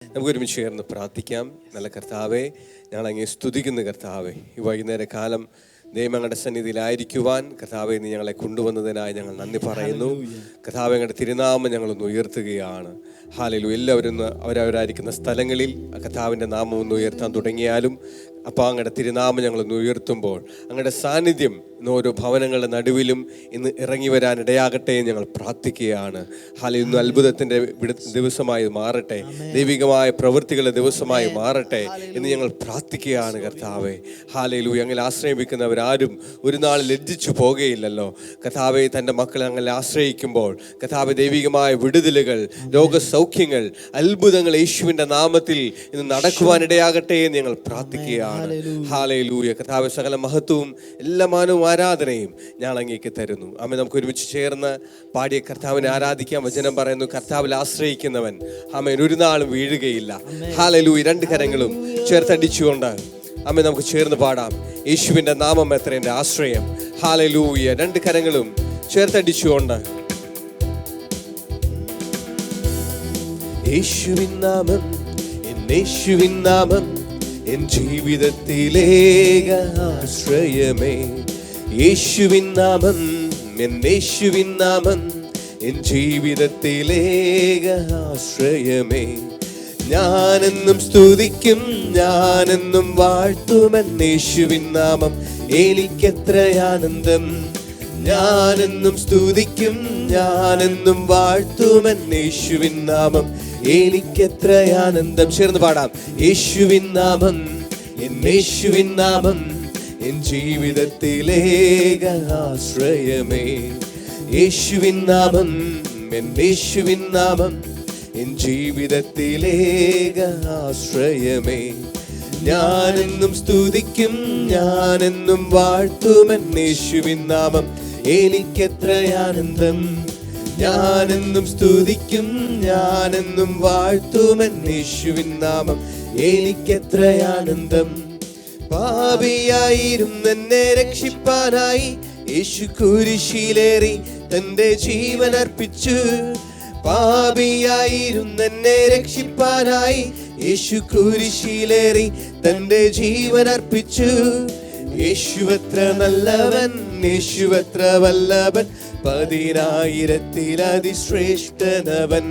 നമുക്കൊരുമിച്ച് ചേർന്ന് പ്രാർത്ഥിക്കാം. നല്ല കർത്താവേ, ഞങ്ങൾ അങ്ങേ സ്തുതിക്കുന്ന കർത്താവേ, ഈ വൈകുന്നേര കാലം ദൈവങ്ങളുടെ സന്നിധിയിലായിരിക്കുവാൻ കർത്താവെ നീ ഞങ്ങളെ കൊണ്ടുവന്നതിനായി ഞങ്ങൾ നന്ദി പറയുന്നു. കർത്താവെ, ഞങ്ങളുടെ തിരുനാമം ഞങ്ങളൊന്ന് ഉയർത്തുകയാണ്. ഹല്ലേലൂയ. എല്ലാവരും അവരവരായിരിക്കുന്ന സ്ഥലങ്ങളിൽ കർത്താവിൻ്റെ നാമം ഒന്ന് ഉയർത്താൻ തുടങ്ങിയാലും അപ്പോൾ അങ്ങയുടെ തിരുനാമം ഞങ്ങളൊന്ന് ഉയർത്തുമ്പോൾ അങ്ങയുടെ സാന്നിധ്യം ഇന്ന് ഓരോ ഭവനങ്ങളുടെ നടുവിലും ഇന്ന് ഇറങ്ങി വരാൻ ഇടയാകട്ടെ എന്ന് ഞങ്ങൾ പ്രാർത്ഥിക്കുകയാണ്. ഹല്ലേലൂയ. ഇന്ന് അത്ഭുതത്തിൻ്റെ ദിവസമായി മാറട്ടെ, ദൈവികമായ പ്രവൃത്തികളുടെ ദിവസമായി മാറട്ടെ എന്ന് ഞങ്ങൾ പ്രാർത്ഥിക്കുകയാണ് കർത്താവെ. ഹല്ലേലൂയ. ഞങ്ങൾ ആശ്രയിക്കുന്നവരാരും ഒരു നാൾ ലജ്ജിച്ചു പോകുകയില്ലല്ലോ കർത്താവെ. തൻ്റെ മക്കളെ ഞങ്ങളെ ആശ്രയിക്കുമ്പോൾ കർത്താവെ, ദൈവികമായ വിടുതലുകൾ, രോഗസൗഖ്യങ്ങൾ, അത്ഭുതങ്ങൾ യേശുവിൻ്റെ നാമത്തിൽ ഇന്ന് നടക്കുവാനിടയാകട്ടെ എന്ന് ഞങ്ങൾ പ്രാർത്ഥിക്കുകയാണ്. ഹല്ലേലൂയ. കർത്താവെ, സകല മഹത്വവും എല്ലാ മാനവും ആരാധനയും ഞാൻ അങ്ങേക്ക് തരുന്നു. അമ്മ, നമുക്ക് ഒരുമിച്ച് ചേർന്ന് പാടിയ കർത്താവിനെ ആരാധിക്കാം. വചനം പറയുന്നു, കർത്താവിൽ ആശ്രയിക്കുന്നവൻ ആമേൻ ഒരു നാളും വീഴുകയില്ല. ഹല്ലേലൂയ. രണ്ട് കരങ്ങളും ചേർത്തടിച്ചുകൊണ്ട് അമ്മ നമുക്ക് ചേർന്ന് പാടാം. യേശുവിൻ്റെ നാമം എത്ര എൻ്റെ ആശ്രയം. ഹല്ലേലൂയ. രണ്ട് കരങ്ങളും ചേർത്തടിച്ചുകൊണ്ട് യേശുവിൻ നാമം, യേശുവിൻ നാമം എൻ ജീവിതത്തിലേക ആശ്രയമേ. യേശുവിൻ നാമം, യേശുവിൻ നാമം എൻ ജീവിതത്തിലേക ആശ്രയമേ. ഞാനെന്നും സ്തുതിക്കും, ഞാനെന്നും വാഴ്ത്തുമെൻ യേശുവിൻ നാമം എനിക്കെത്ര ആനന്ദം. ഞാനെന്നും സ്തുതിക്കും, ഞാനെന്നും വാഴ്ത്തുമെൻ യേശുവിൻ നാമം എനിക്കെത്ര ആനന്ദം. ചേർന്ന് പാടാം. യേശുവിൻ നാമം, യേശുവിൻ നാമം എൻ ജീവിതത്തിലേക ആശ്രയമേ. യേശുവിൻ നാമം, യേശുവിൻ നാമം എൻ ജീവിതത്തിലേക ആശ്രയമേ. ഞാനെന്നും സ്തുതിക്കും, ഞാനെന്നും വാഴ്ത്തുമെൻ യേശുവിൻ നാമം എനിക്കെത്ര ആനന്ദം. ഞാനെന്നും സ്തുതിക്കും, ഞാനെന്നും വാഴ്ത്തുമെൻ യേശുവിൻ നാമം എനിക്കെത്ര ആനന്ദം. പാപിയായിരുന്നെന്നെ രക്ഷിപ്പാനായി യേശു കുരിശിലേറി തന്റെ ജീവൻ അർപ്പിച്ചു. പാപിയായിരുന്നെന്നെ രക്ഷിപ്പാനായി യേശു കുരിശിലേറി തന്റെ ജീവൻ അർപ്പിച്ചു. യേശുവത്ര നല്ലവൻ, യേശുവത്ര വല്ലഭൻ, 10,000 അതിശ്രേഷ്ഠനവൻ.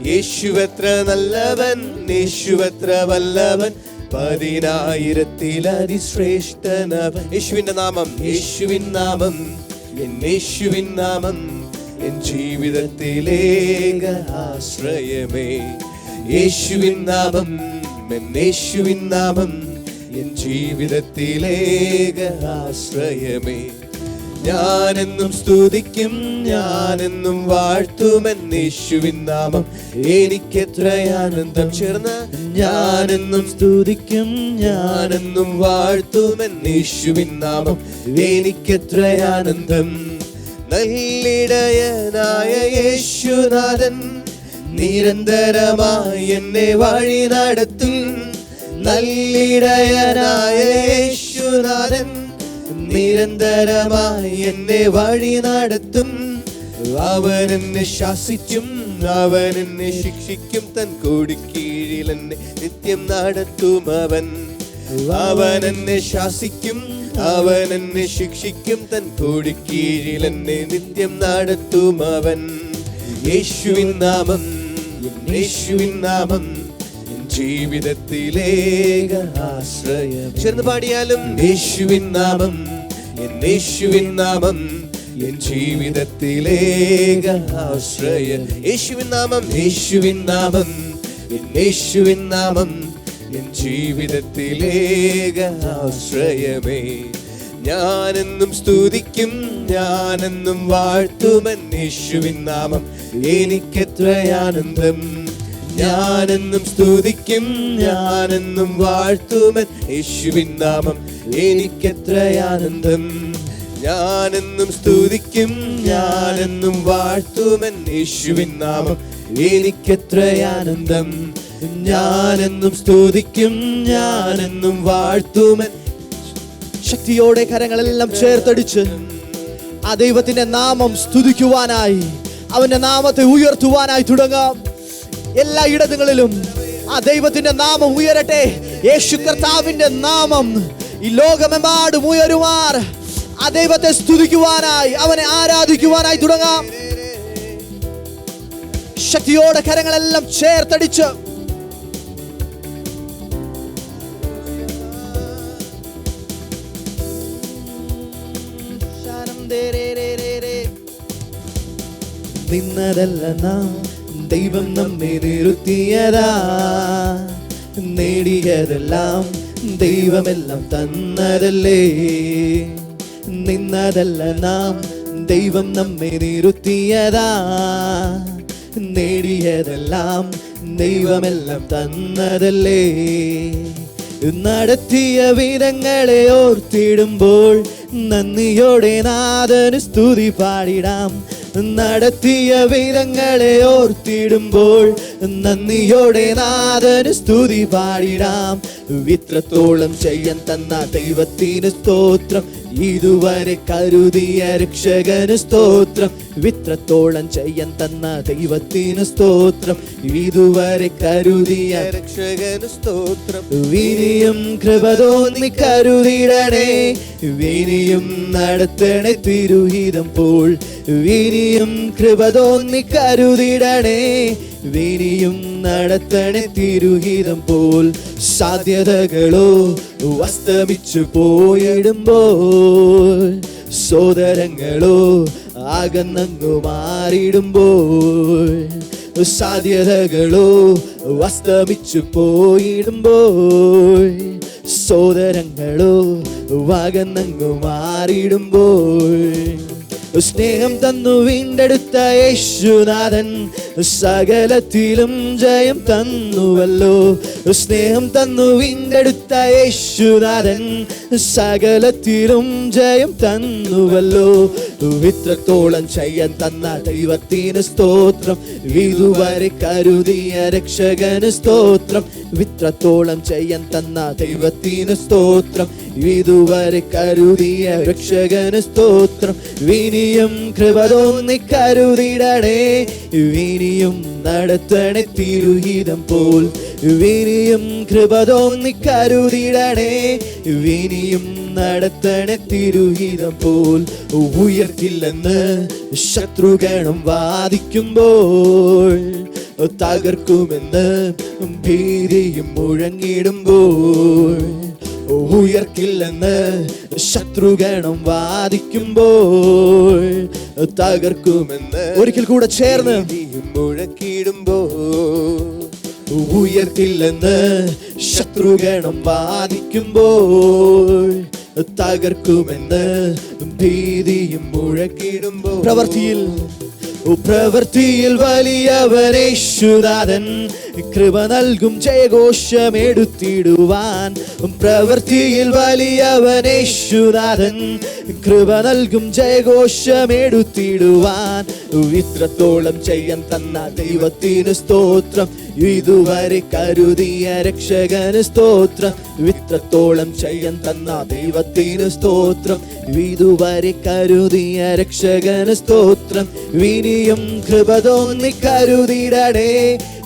യേശുവത്ര നല്ലവൻ, യേശുവത്ര വല്ലഭൻ, 10,000 അതിശ്രേഷ്ഠനവൻ. യേശുവിന്റെ നാമം, യേശുവിൻ നാമം, യേശുവിൻ നാമം എൻ ജീവിതത്തിലേക ആശ്രയമേ. യേശുവിൻ നാമം, യേശുവിൻ നാമം എൻ ജീവിതത്തിലേക ആശ്രയമേ. ഞാനെന്നും സ്തുതിക്കും, ഞാനെന്നും വാഴ്ത്തുമെൻ യേശുവിൻ നാമം എനിക്കെത്ര ആനന്ദം. ചേർന്ന് ഞാനെന്നും സ്തുതിക്കും, ഞാനെന്നും വാഴ്ത്തുമെൻ യേശുവിൻ നാമം എനിക്കെത്ര ആനന്ദം. നല്ലിടയനായ യേശുനാഥൻ നിരന്തരമായി എന്നെ വഴി നടത്തും. നല്ലിടയനായ യേശുനാഥൻ നിരന്തരമായി എന്നെ വഴി നടത്തും. അവൻ എന്നെ ശാസിക്കും, അവൻ എന്നെ ശിക്ഷിക്കും, തൻ കൊടിക്കീഴിൽ എന്നെ നിത്യം നടത്തും. അവൻ എന്നെ ശാസിക്കും, അവൻ എന്നെ ശിക്ഷിക്കും, തൻ കൊടിക്കീഴിൽ എന്നെ നിത്യം നടത്തും. യേശുവിൻ നാമം, യേശുവിൻ നാമം ജീവിതത്തിലേക ആശ്രയം. ചേർന്ന് പാടിയാലും. യേശുവിൻ നാമം, യേശുവിൻ നാമം എൻ ജീവിതത്തിലേക ആശ്രയം. യേശുവിൻ നാമം, യേശുവിൻ നാമം, യേശുവിൻ നാമം എൻ ജീവിതത്തിലേക ആശ്രയമേ. ഞാനെന്നും സ്തുതിക്കും, ഞാനെന്നും വാഴ്ത്തുമെൻ യേശുവിൻ നാമം എനിക്കെത്ര ആനന്ദം. ഞാനെന്നും സ്തുതിക്കും, ഞാനെന്നും വാഴ്ത്തുമെൻ യേശുവിൻ നാമം എനിക്കെത്ര ആനന്ദം. ഞാനെന്നും സ്തുതിക്കും, ഞാനെന്നും വാഴ്ത്തുമെൻ യേശുവിൻ നാമം എനിക്കെത്ര ആനന്ദം. ഞാനെന്നും സ്തുതിക്കും, ഞാനെന്നും വാഴ്ത്തുമെൻ. ശക്തിയോടെ കരങ്ങളെല്ലാം ചേർത്തടിച്ച് ആ ദൈവത്തിന്റെ നാമം സ്തുതിക്കുവാനായി, അവന്റെ നാമത്തെ ഉയർത്തുവാനായി തുടങ്ങാം. എല്ലാ ഇടങ്ങളിലും ആ ദൈവത്തിന്റെ നാമം ഉയരട്ടെ. യേശു കർത്താവിന്റെ നാമം ഈ ലോകമെമ്പാടും ഉയരുമാർ. ആ ദൈവത്തെ സ്തുതിക്കുവാനായി, അവനെ ആരാധിക്കുവാനായി തുടങ്ങാം. ശക്തിയോടെ കരങ്ങളെല്ലാം ചേർത്തടിച്ച് നിന്നതല്ല നാം, ദൈവം നമ്മെ നിർത്തിയതാ. നേടിയതെല്ലാം ദൈവമെല്ലാം തന്നതല്ലേ. നിന്നതല്ല നാം, ദൈവം നമ്മെ നിർത്തിയതാ. നേടിയതെല്ലാം ദൈവമെല്ലാം തന്നതല്ലേ. നടത്തിയ വിധങ്ങളെ ഓർത്തിടുമ്പോൾ നന്ദിയോടെ നാഥന് സ്തുതി പാടിടാം. നടത്തിയ വിധങ്ങളെ ഓർത്തിടുമ്പോൾ നന്ദിയോടെ നാഥന് സ്തുതി പാടിടാം. ഇത്രത്തോളം ചെയ്യാൻ തന്ന ദൈവത്തിന് സ്തോത്രം, ഇതുവരെ കരുതിയ രക്ഷകന് സ്തോത്രം. ഇത്രത്തോളം ചെയ്യാൻ തന്ന ദൈവത്തിന് സ്തോത്രം, ഇതുവരെ കരുതിയ രക്ഷകന് സ്തോത്രം. ഇനിയും കൃപ തോന്നി കരുതിടണേ, ഇനിയും നടത്തണേ തിരുഹിതം പോൽ. ഇനിയും കൃപ തോന്നി കരുതിടണേ, ഇനിയും നടത്തണേ തിരുഹിതം പോൽ. സാധ്യതകളോ അസ്തമിച്ചു പോയിടുമ്പോൾ, സോദരങ്ങളോ അകന്നങ്ങു മാറിടുമ്പോൾ, സാധ്യതകളോ അസ്തമിച്ചു പോയിടുമ്പോൾ, സോദരങ്ങളോ അകന്നങ്ങു മാറിടുമ്പോൾ, സ്നേഹം തന്നു വീണ്ടെടുത്ത യേശുനാഥൻ സകലത്തിലും ജയം തന്നുവല്ലോ. സ്നേഹം തന്നു വീണ്ടെടുത്ത യേശുനാഥൻ സകലത്തിലും ജയം തന്നുവല്ലോ. ഇത്രത്തോളം ചെയ്യാൻ തന്ന ദൈവത്തിന് സ്തോത്രം, ഇതുവരെ കരുതിയ രക്ഷകന് സ്തോത്രം. ഇത്രത്തോളം ചെയ്യാൻ തന്ന ദൈവത്തിന് സ്തോത്രം, ഇതുവരെ കരുതിയ രക്ഷകന് സ്തോത്രം. ഇനിയും കൃപ തോന്നി കരുതിടണേ, ഇനിയും നടത്തണേ തിരുഹിതം പോൽ. ഇനിയും കൃപ തോന്നി കരുതിടണേ, ഇനിയും നടത്തണേ തിരുഹിതം പോൽ. ഉയർത്തില്ലെന്ന് ശത്രുഗണം വാദിക്കുമ്പോൾ, തകർക്കുമെന്ന് ഭീതിയും മുഴങ്ങിടുമ്പോൾ, ഉയർക്കില്ലെന്ന് ശത്രുഗണം വാദിക്കുമ്പോൾ, തകർക്കുമെന്ന് ഒരിക്കൽ കൂടെ ചേർന്ന് മുഴക്കിടുമ്പോൾ, ഉയർക്കില്ലെന്ന് ശത്രുഗണം വാദിക്കുമ്പോൾ, തകർക്കുമെന്ന് ഭീതിയും മുഴക്കിടുമ്പോൾ. പ്രവൃത്തിയിൽ വലിയവനേശുനാഥൻ കൃപ നൽകും ജയഘോഷമെടുത്തിടുവാൻ. പ്രവൃത്തിയിൽ വലിയവനേശുനാഥൻ കൃപ നൽകും ജയഘോഷമെടുത്തിടുവാൻ. ഇത്രത്തോളം ചെയ്യാൻ തന്ന ദൈവത്തിന് സ്തോത്രം, ഇതുവരെ കരുതിയ രക്ഷകന് സ്തോത്രം. ഇത്രത്തോളം ചെയ്യാൻ തന്ന ദൈവത്തിന് സ്തോത്രം, ഇതുവരെ കരുതിയ രക്ഷകന് സ്തോത്രം. ഇനിയും കൃപ തോന്നി കരുതിടണേ,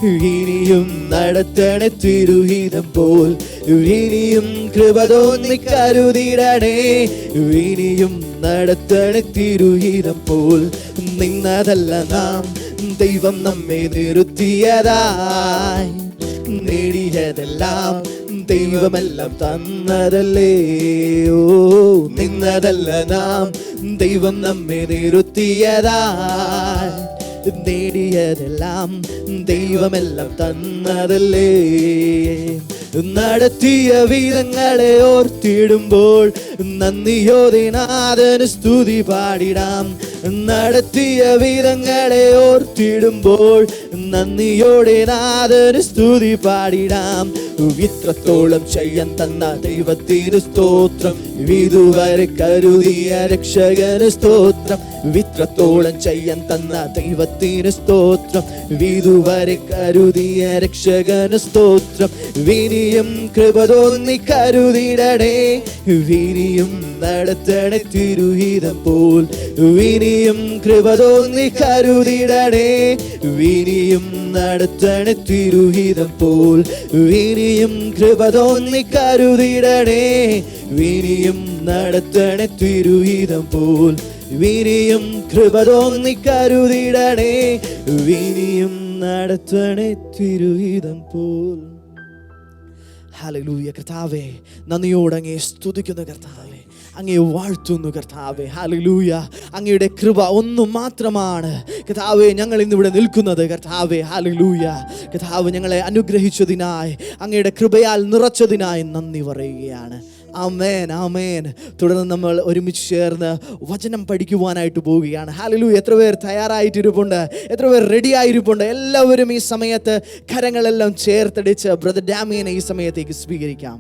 ഇനിയും നടത്തണേ തിരുഹിതം പോൽ. ഇനിയും കൃപ തോന്നി കരുതിടണേ, ഇനിയും നടത്തണേ തിരുഹിതം പോൽ. നിന്നതല്ല നാം, ദൈവം നമ്മെ നിർത്തിയതായി. നേടിയതെല്ലാം ദൈവമെല്ലാം തന്നതല്ലേ. ഓ, നിന്നതല്ല നാം, ദൈവം നമ്മെ നിർത്തിയതായി. നേടിയതെല്ലാം ദൈവമെല്ലാം തന്നതല്ലേ. നടത്തിയ വിധങ്ങളെ ഓർത്തിടുമ്പോൾ നന്ദിയോടെ നാഥന് സ്തുതി പാടിടാം. നടത്തിയ വിധങ്ങളെ ഓർത്തിടുമ്പോൾ നന്ദിയോടെ നാഥന് സ്തുതി പാടിടാം. ഇത്രത്തോളം ചെയ്യാൻ തന്ന ദൈവത്തിന് സ്തോത്രം, ഇതുവരെ കരുതിയ രക്ഷകന് സ്തോത്രം, വിത്രത്തോളം ചെയ്യാൻ തന്ന ദൈവത്തിന് സ്തോത്രം. ഇതുവരെ കരുതിയ രക്ഷകന് സ്തോത്രം, വിനിയും കൃപ തോന്നി കരുതിടണേ. വിനിയും നടത്തണേ തിരുഹിതം പോൽ, വിനിയും കൃപ തോന്നി കരുതിടണേ. വിനിയും നടത്തണേ തിരുഹിതം പോൽ, വിനിയും കൃപ തോന്നി കരുതിടണേ. വിനിയും നടത്തണേ തിരുഹിതം പോൽ, വിനിയും കൃപ തോന്നി കരുതിടണേ. വിനിയും നടത്തണേ തിരുഹിതം പോൽ. ഹല്ലേലൂയ. കർത്താവേ, നന്ദിയോടെ അങ്ങയെ സ്തുതിക്കുന്നു കർത്താവേ, അങ്ങയെ വാഴ്ത്തുന്നു കർത്താവേ. ഹല്ലേലൂയ. അങ്ങയുടെ കൃപ ഒന്നു മാത്രമാണ് കർത്താവേ ഞങ്ങൾ ഇന്നിവിടെ നിൽക്കുന്നത് കർത്താവേ. ഹല്ലേലൂയ. കർത്താവ് ഞങ്ങളെ അനുഗ്രഹിച്ചതിനായി, അങ്ങയുടെ കൃപയാൽ നിറച്ചതിനായി നന്ദി പറയുകയാണ്. ആമേൻ, ആമേൻ. തുടർന്ന് നമ്മൾ ഒരുമിച്ച് ചേർന്ന് വചനം പഠിക്കുവാനായിട്ട് പോവുകയാണ്. ഹല്ലേലൂയ. എത്ര പേർ തയ്യാറായിട്ടിരിപ്പുണ്ട്? എത്ര പേർ റെഡി ആയിരിപ്പുണ്ട്? എല്ലാവരും ഈ സമയത്ത് കരങ്ങളെല്ലാം ചേർത്തടിച്ച് ബ്രദർ ഡാമിയനെ ഈ സമയത്തേക്ക് സ്വീകരിക്കാം.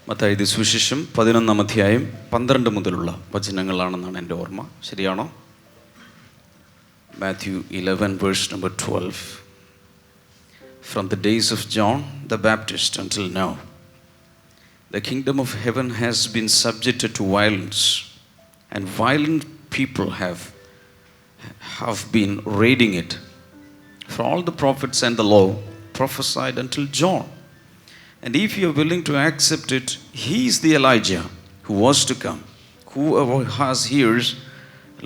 മത്തായി സുവിശേഷം 11-ാം അധ്യായം 12 മുതലുള്ള വചനങ്ങളാണെന്നാണ് എൻ്റെ ഓർമ്മ. ശരിയാണോ? Matthew 11 verse number 12. From the days of John the Baptist until now, the kingdom of heaven has been subjected to violence, and violent people have been raiding it. For all the prophets and the law prophesied until John. And if you are willing to accept it, he is the Elijah who was to come. Whoever has ears,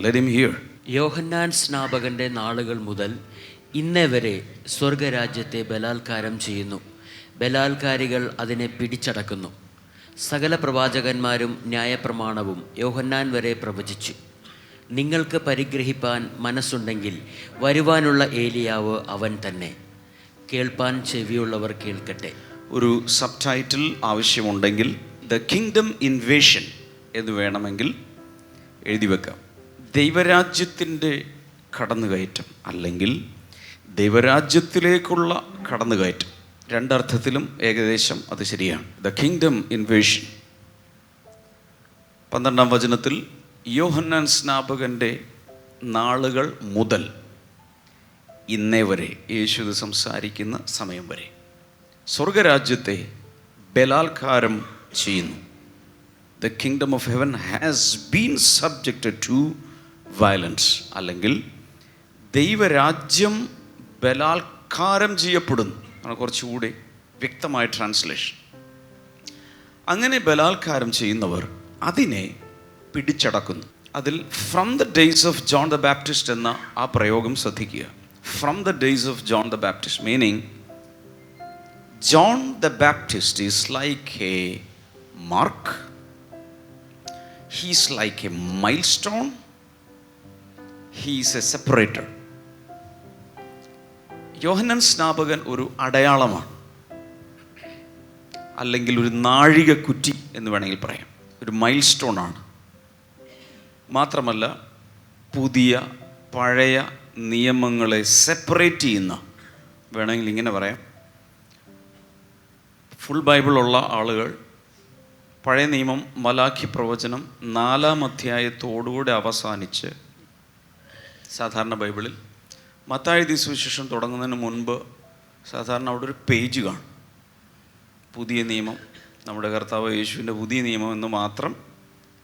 let him hear. യോഹന്നാൻ സ്നാപകന്റെ നാളുകൾ മുതൽ ഇന്നേ വരെ സ്വർഗരാജ്യത്തെ ബലാത്കാരം ചെയ്യുന്നു. ബലാത്കാരികൾ അതിനെ പിടിച്ചടക്കുന്നു. സകല പ്രവാചകന്മാരും ന്യായപ്രമാണവും യോഹന്നാൻ വരെ പ്രവചിച്ചു. നിങ്ങൾക്ക് പരിഗ്രഹിപ്പാൻ മനസ്സുണ്ടെങ്കിൽ വരുവാനുള്ള ഏലിയാവ് അവൻ തന്നെ. കേൾപ്പാൻ ചെവിയുള്ളവർ കേൾക്കട്ടെ. ഒരു സബ് ടൈറ്റിൽ ആവശ്യമുണ്ടെങ്കിൽ ദ കിങ്ഡം ഇൻവേഷൻ എന്ന് വേണമെങ്കിൽ എഴുതി വെക്കാം. ദൈവരാജ്യത്തിൻ്റെ കടന്നുകയറ്റം അല്ലെങ്കിൽ ദൈവരാജ്യത്തിലേക്കുള്ള കടന്നുകയറ്റം. രണ്ടർത്ഥത്തിലും ഏകദേശം അത് ശരിയാണ്. The kingdom invasion. 12-ാം വചനത്തിൽ യോഹന്നാൻ സ്നാപകൻ്റെ നാളുകൾ മുതൽ ഇന്നേ വരെ യേശു സംസാരിക്കുന്ന സമയം വരെ സ്വർഗരാജ്യത്തെ ബലാത്കാരം ചെയ്യുന്നു. The kingdom of heaven has been subjected to violence അല്ലെങ്കിൽ ദൈവരാജ്യം ബലാത്കാരം ചെയ്യപ്പെടുന്നു ആണ് കുറച്ചുകൂടി വ്യക്തമായ ട്രാൻസ്ലേഷൻ. അങ്ങനെ ബലാത്കാരം ചെയ്യുന്നവർ അതിനെ പിടിച്ചടക്കുന്നു. അതിൽ from the days of John the Baptist എന്ന ആ പ്രയോഗം ശ്രദ്ധിക്കുക. From the days of John the Baptist meaning John the Baptist is like a mark. He is like a milestone. He is a separator. യോഹന്നാൻ സ്നാപകൻ ഒരു അടയാളമാണ്, അല്ലെങ്കിൽ ഒരു നാഴികക്കുറ്റി എന്ന് വേണമെങ്കിൽ പറയാം. ഒരു മൈൽ സ്റ്റോൺ ആണ്. മാത്രമല്ല പുതിയ പഴയ നിയമങ്ങളെ സെപ്പറേറ്റ് ചെയ്യുന്ന, വേണമെങ്കിൽ ഇങ്ങനെ പറയാം, ഫുൾ ബൈബിളുള്ള ആളുകൾ പഴയ നിയമം മലാഖി പ്രവചനം 4-ാം അധ്യായത്തോടുകൂടെ അവസാനിച്ച്, സാധാരണ ബൈബിളിൽ മത്തായി സുവിശേഷം തുടങ്ങുന്നതിന് മുൻപ് സാധാരണ അവിടെ ഒരു പേജ് കാണും. പുതിയ നിയമം, നമ്മുടെ കർത്താവ് യേശുവിൻ്റെ പുതിയ നിയമം എന്ന് മാത്രം,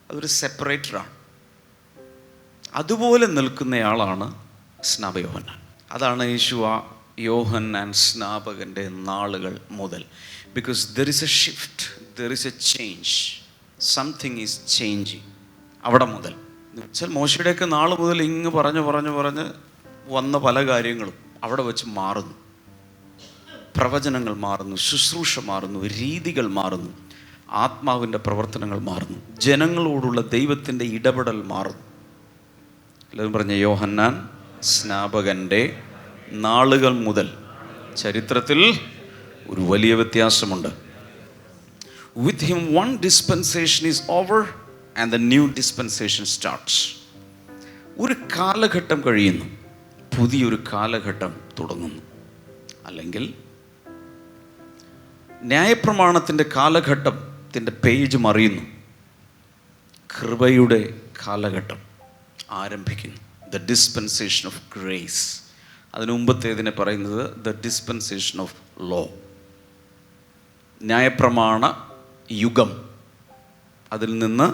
അതൊരു സെപ്പറേറ്ററാണ്. അതുപോലെ നിൽക്കുന്നയാളാണ് സ്നാപക യോഹന്നാൻ. അതാണ് യേശു ആ യോഹന്നാൻ സ്നാപകൻ്റെ നാളുകൾ മുതൽ. Because there is a shift, there is a change, something is changing. അവിടെ മുതൽ എന്നുവെച്ചാൽ മോശയുടെയൊക്കെ നാൾ മുതൽ ഇങ്ങ് പറഞ്ഞ് വന്ന പല കാര്യങ്ങളും അവിടെ വെച്ച് മാറുന്നു. പ്രവചനങ്ങൾ മാറുന്നു, ശുശ്രൂഷ മാറുന്നു, രീതികൾ മാറുന്നു, ആത്മാവിൻ്റെ പ്രവർത്തനങ്ങൾ മാറുന്നു, ജനങ്ങളോടുള്ള ദൈവത്തിൻ്റെ ഇടപെടൽ മാറുന്നു. എല്ലാവരും പറഞ്ഞ യോഹന്നാൻ സ്നാപകൻ്റെ നാളുകൾ മുതൽ ചരിത്രത്തിൽ ഒരു വലിയ വ്യത്യാസമുണ്ട്. With him one dispensation is over and the new dispensation starts. ഒരു കാലഘട്ടം കഴിയുന്നു, പുതിയൊരു കാലഘട്ടം തുടങ്ങുന്നു. അല്ലെങ്കിൽ ന്യായപ്രമാണത്തിൻ്റെ കാലഘട്ടത്തിൻ്റെ പേജ് മറിയുന്നു, കൃപയുടെ കാലഘട്ടം ആരംഭിക്കുന്നു. The dispensation of grace. അതിനു മുമ്പത്തേതിനെ പറയുന്നത് ദ ഡിസ്പെൻസേഷൻ ഓഫ് ലോ. ന്യായപ്രമാണ യുഗം, അതിൽ നിന്ന്